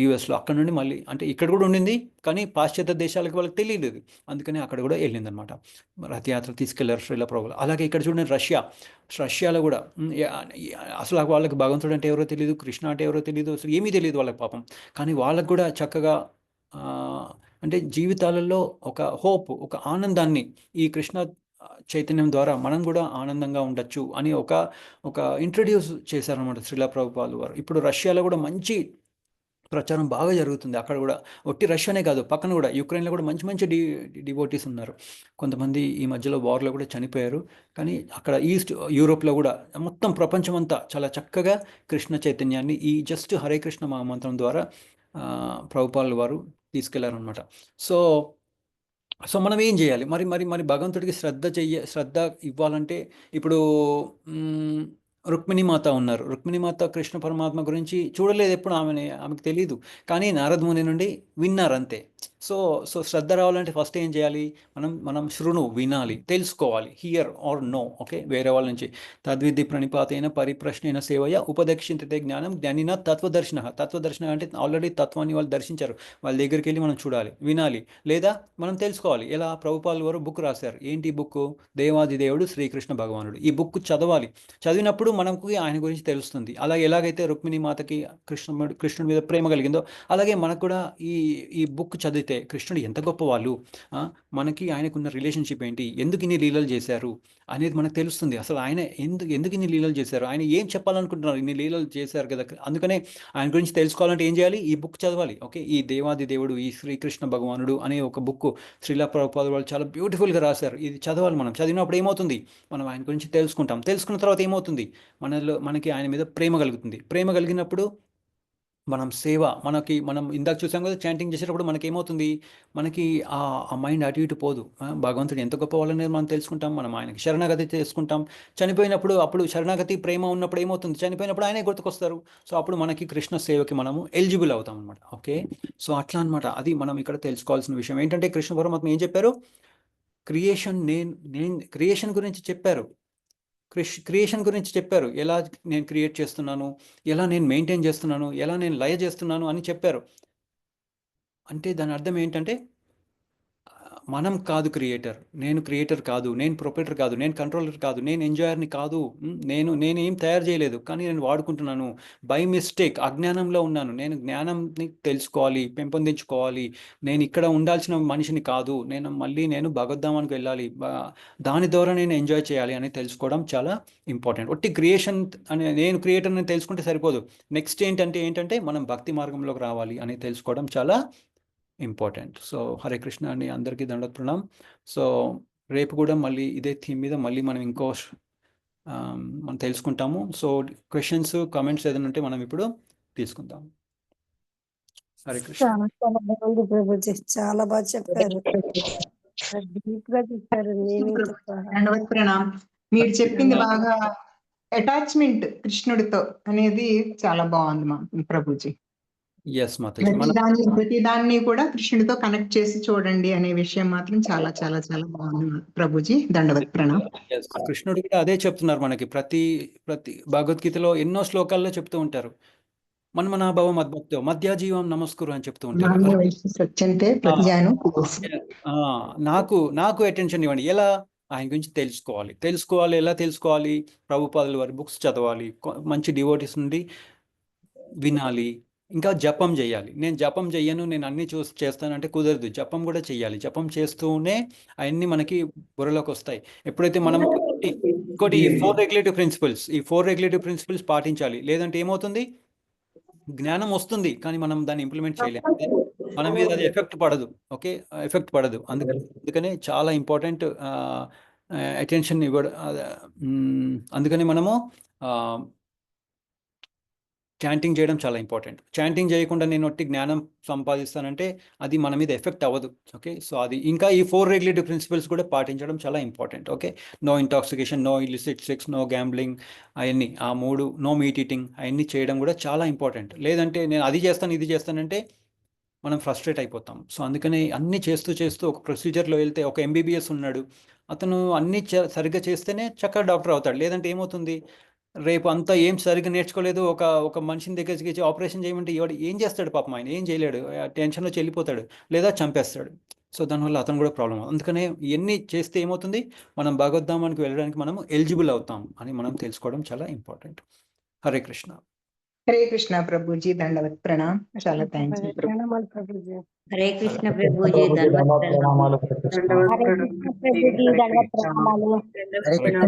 యూఎస్లో. అక్కడ నుండి మళ్ళీ, అంటే ఇక్కడ కూడా ఉండింది, కానీ పాశ్చాత్య దేశాలకు వాళ్ళకి తెలియలేదు, అందుకని అక్కడ కూడా వెళ్ళిందనమాట, రథయాత్ర తీసుకెళ్లారు శ్రీలా ప్రభుపాల్. అలాగే ఇక్కడ చూడండి, రష్యాలో కూడా అసలు వాళ్ళకి భగవంతుడు అంటే ఎవరో తెలియదు, కృష్ణ అంటే ఎవరో తెలియదు, అసలు ఏమీ తెలియదు వాళ్ళకి పాపం, కానీ వాళ్ళకు కూడా చక్కగా అంటే జీవితాలలో ఒక హోప్, ఒక ఆనందాన్ని ఈ కృష్ణ చైతన్యం ద్వారా మనం కూడా ఆనందంగా ఉండొచ్చు అని ఒక ఇంట్రడ్యూస్ చేశారనమాట శ్రీలా ప్రభుపాల్ వారు. ఇప్పుడు రష్యాలో కూడా మంచి ప్రచారం బాగా జరుగుతుంది. అక్కడ కూడా ఒట్టి రష్యానే కాదు, పక్కన కూడా యుక్రెయిన్‌లో కూడా మంచి మంచి డివోటీస్ ఉన్నారు. కొంతమంది ఈ మధ్యలో వార్‌లో కూడా చనిపోయారు. కానీ అక్కడ ఈస్ట్ యూరోప్‌లో కూడా మొత్తం ప్రపంచమంతా చాలా చక్కగా కృష్ణ చైతన్యాన్ని ఈ జస్ట్ హరే కృష్ణ మహామంత్రం ద్వారా ప్రభుపాల్ వారు తీసుకెళ్లారనమాట. సో సో మనం ఏం చేయాలి? మరి మరి మరి భగవంతుడికి శ్రద్ధ ఇవ్వాలంటే ఇప్పుడు రుక్మిణీమాత ఉన్నారు. రుక్మిణీమాత కృష్ణ పరమాత్మ గురించి చూడలేదు ఎప్పుడు, ఆమెకు తెలీదు. కానీ నారద ముని నుండి విన్నారు అంతే. సో సో శ్రద్ధ రావాలంటే ఫస్ట్ ఏం చేయాలి? మనం వినాలి, తెలుసుకోవాలి. హియర్ ఆర్ నో, ఓకే, వేరే వాళ్ళ నుంచి. తద్విధి ప్రణిపాతైన పరిప్రశ్నైన సేవయ ఉపదక్షింతే జ్ఞానం జ్ఞానిన తత్వదర్శన అంటే ఆల్రెడీ తత్వాన్ని వాళ్ళు దర్శించారు. వాళ్ళ దగ్గరికి వెళ్ళి మనం చూడాలి, వినాలి, లేదా మనం తెలుసుకోవాలి. ఎలా? ప్రభుపాల్ వారు బుక్ రాశారు. ఏంటి బుక్? దేవాది దేవుడు శ్రీకృష్ణ భగవానుడు. ఈ బుక్ చదవాలి. చదివినప్పుడు మనకు ఆయన గురించి తెలుస్తుంది. అలాగే ఎలాగైతే రుక్మిణి మాతకి కృష్ణుడి మీద ప్రేమ కలిగిందో, అలాగే మనకు కూడా ఈ బుక్ చదివితే కృష్ణుడు ఎంత గొప్పవాళ్ళు, మనకి ఆయనకున్న రిలేషన్షిప్ ఏంటి, ఎందుకు ఇన్ని లీలలు చేశారు అనేది మనకు తెలుస్తుంది. అసలు ఆయన ఎందుకు ఇన్ని లీలలు చేశారు, ఆయన ఏం చెప్పాలనుకుంటున్నారు, ఇన్ని లీలలు చేశారు కదా. అందుకనే ఆయన గురించి తెలుసుకోవాలంటే ఏం చేయాలి? ఈ బుక్ చదవాలి. ఓకే, ఈ దేవాది దేవుడు, ఈ శ్రీకృష్ణ భగవానుడు అనే ఒక బుక్ శ్రీలా ప్రభుపాద వాళ్ళు చాలా బ్యూటిఫుల్గా రాశారు. ఇది చదవాలి. మనం చదివినప్పుడు ఏమవుతుంది? మనం ఆయన గురించి తెలుసుకుంటాం. తెలుసుకున్న తర్వాత ఏమవుతుంది? మనకి ఆయన మీద ప్రేమ కలుగుతుంది. ప్రేమ కలిగినప్పుడు మనం ఇందాక చూసాం కదా, చాంటింగ్ చేసేటప్పుడు మనకి ఏమవుతుంది? మనకి ఆ మైండ్ అటు ఇటు పోదు. భగవంతుడు ఎంత గొప్ప వాళ్ళనేది మనం తెలుసుకుంటాం. మనం ఆయనకి శరణాగతి చేసుకుంటాం. అప్పుడు శరణాగతి ప్రేమ ఉన్నప్పుడు ఏమవుతుంది? చనిపోయినప్పుడు ఆయనే గుర్తుకొస్తారు. సో అప్పుడు మనకి కృష్ణ సేవకి మనము ఎలిజిబుల్ అవుతాం అనమాట. ఓకే, సో అట్లా అనమాట. అది మనం ఇక్కడ తెలుసుకోవాల్సిన విషయం ఏంటంటే, కృష్ణ పరమాత్మ ఏం చెప్పారు? క్రియేషన్ గురించి చెప్పారు. క్రియేషన్ గురించి చెప్పారు. ఎలా నేను క్రియేట్ చేస్తున్నాను, ఎలా నేను మెయింటైన్ చేస్తున్నాను, ఎలా నేను లయ చేస్తున్నాను అని చెప్పారు. అంటే దాని అర్థం ఏంటంటే, మనం కాదు క్రియేటర్, నేను క్రియేటర్ కాదు, నేను ప్రొపరేటర్ కాదు, నేను కంట్రోలర్ కాదు, నేను ఎంజాయర్ని కాదు, నేనేం తయారు చేయలేదు, కానీ నేను వాడుకుంటున్నాను. బై మిస్టేక్ అజ్ఞానంలో ఉన్నాను. నేను జ్ఞానంని తెలుసుకోవాలి, పెంపొందించుకోవాలి. నేను ఇక్కడ ఉండాల్సిన మనిషిని కాదు, నేను భగవద్ధామానికి వెళ్ళాలి, దాని ద్వారా నేను ఎంజాయ్ చేయాలి అని తెలుసుకోవడం చాలా ఇంపార్టెంట్. ఒట్టి క్రియేషన్ నేను క్రియేటర్ అని తెలుసుకుంటే సరిపోదు. నెక్స్ట్ ఏంటంటే మనం భక్తి మార్గంలోకి రావాలి అని తెలుసుకోవడం చాలా ఇంపార్టెంట్. సో హరే కృష్ణ అని అందరికీ దండోత్ ప్రణామ్. సో రేపు కూడా మళ్ళీ ఇదే థీమ్ మీద మళ్ళీ మనం మనం తెలుసుకుంటాము. సో క్వశ్చన్స్, కామెంట్స్ ఏదైనా ఉంటే మనం ఇప్పుడు తీసుకుందాం. హరే కృష్ణ. చాలా చాలా బాగుంది ప్రభుజీ, చాలా బాగా చెప్పారు. డీప్ గా చెప్పారు. దండవత్ ప్రణామ్. మీరు చెప్పింది బాగా అటాచ్మెంట్ కృష్ణుడితో అనేది చాలా బాగుంది మా ప్రభుజీ. ఎస్ మాతాజీ. ప్రతి దాన్ని కూడా కృష్ణుడితో కనెక్ట్ చేసి చూడండి అనే విషయం మాత్రం చాలా చాలా చాలా బాగుంది ప్రభుజీ. దండవత్ ప్రణామ్. కృష్ణుడు కూడా అదే చెప్తున్నారు మనకి. ప్రతి భగవద్గీతలో ఎన్నో శ్లోకాల్లో చెప్తూ ఉంటారు. మన్మనాభవ మద్భక్తో మధ్యాజీవం నమస్కురు అని చెప్తూ ఉంటారు. నాకు అటెన్షన్ ఇవ్వండి. ఎలా? ఆయన గురించి తెలుసుకోవాలి. ఎలా తెలుసుకోవాలి? ప్రభుపాదుల వారి బుక్స్ చదవాలి, మంచి డివోటీస్ నుండి వినాలి, ఇంకా జపం చేయాలి. నేను జపం చెయ్యను, నేను అన్ని చేస్తానంటే కుదరదు. జపం కూడా చెయ్యాలి. జపం చేస్తూనే అవన్నీ మనకి బుర్రలోకి వస్తాయి. ఎప్పుడైతే మనం ఇంకోటి ఈ 4 రెగ్యులేటివ్ ప్రిన్సిపల్స్ పాటించాలి. లేదంటే ఏమవుతుంది? జ్ఞానం వస్తుంది, కానీ మనం దాన్ని ఇంప్లిమెంట్ చేయలేము. మన మీద అది ఎఫెక్ట్ పడదు. ఓకే, ఎఫెక్ట్ పడదు. అందుకనే చాలా ఇంపార్టెంట్ అటెన్షన్ ఇవ్వడం. అందుకని మనము చాంటింగ్ చేయడం చాలా ఇంపార్టెంట్. చాంటింగ్ చేయకుండా నేను ఒట్టి జ్ఞానం సంపాదిస్తానంటే అది మన మీద ఎఫెక్ట్ అవ్వదు. ఓకే, సో అది ఇంకా ఈ 4 రెగ్యులేటివ్ ప్రిన్సిపల్స్ కూడా పాటించడం చాలా important. Okay, no intoxication, no illicit sex, no gambling, అవన్నీ ఆ 3, నో మీట్ ఈటింగ్, అవన్నీ చేయడం కూడా చాలా ఇంపార్టెంట్. లేదంటే నేను అది చేస్తాను ఇది చేస్తానంటే మనం ఫ్రస్ట్రేట్ అయిపోతాం. సో అందుకని అన్నీ చేస్తూ ఒక ప్రొసీజర్లో వెళ్తే, ఒక ఎంబీబీఎస్ ఉన్నాడు, అతను అన్నీ సరిగ్గా చేస్తేనే చక్కగా డాక్టర్ అవుతాడు. లేదంటే ఏమవుతుంది? రేపు అంతా ఏం సరిగ్గా నేర్చుకోలేదు, ఒక మనిషిని దగ్గరికి ఆపరేషన్ చేయమంటే ఏం చేస్తాడు? పాపం ఆయన ఏం చేయలేడు, టెన్షన్లో చెల్లిపోతాడు, లేదా చంపేస్తాడు. సో దానివల్ల అతను కూడా ప్రాబ్లం. అందుకనే ఇవన్నీ చేస్తే ఏమవుతుంది? మనం భగవద్ధామానికి వెళ్ళడానికి మనం ఎలిజిబుల్ అవుతాం అని మనం తెలుసుకోవడం చాలా ఇంపార్టెంట్. హరే కృష్ణ. హరే కృష్ణ ప్రభుజీ, దండవత్ ప్రణామ్. చాలా థ్యాంక్స్ ప్రభు. ప్రణామాలు ప్రభుజీ. హరే కృష్ణ ప్రభుజీ, ధన్యవాదాలు. హరే కృష్ణ ప్రభుజీ, దండవత్ ప్రణామాలు. హరే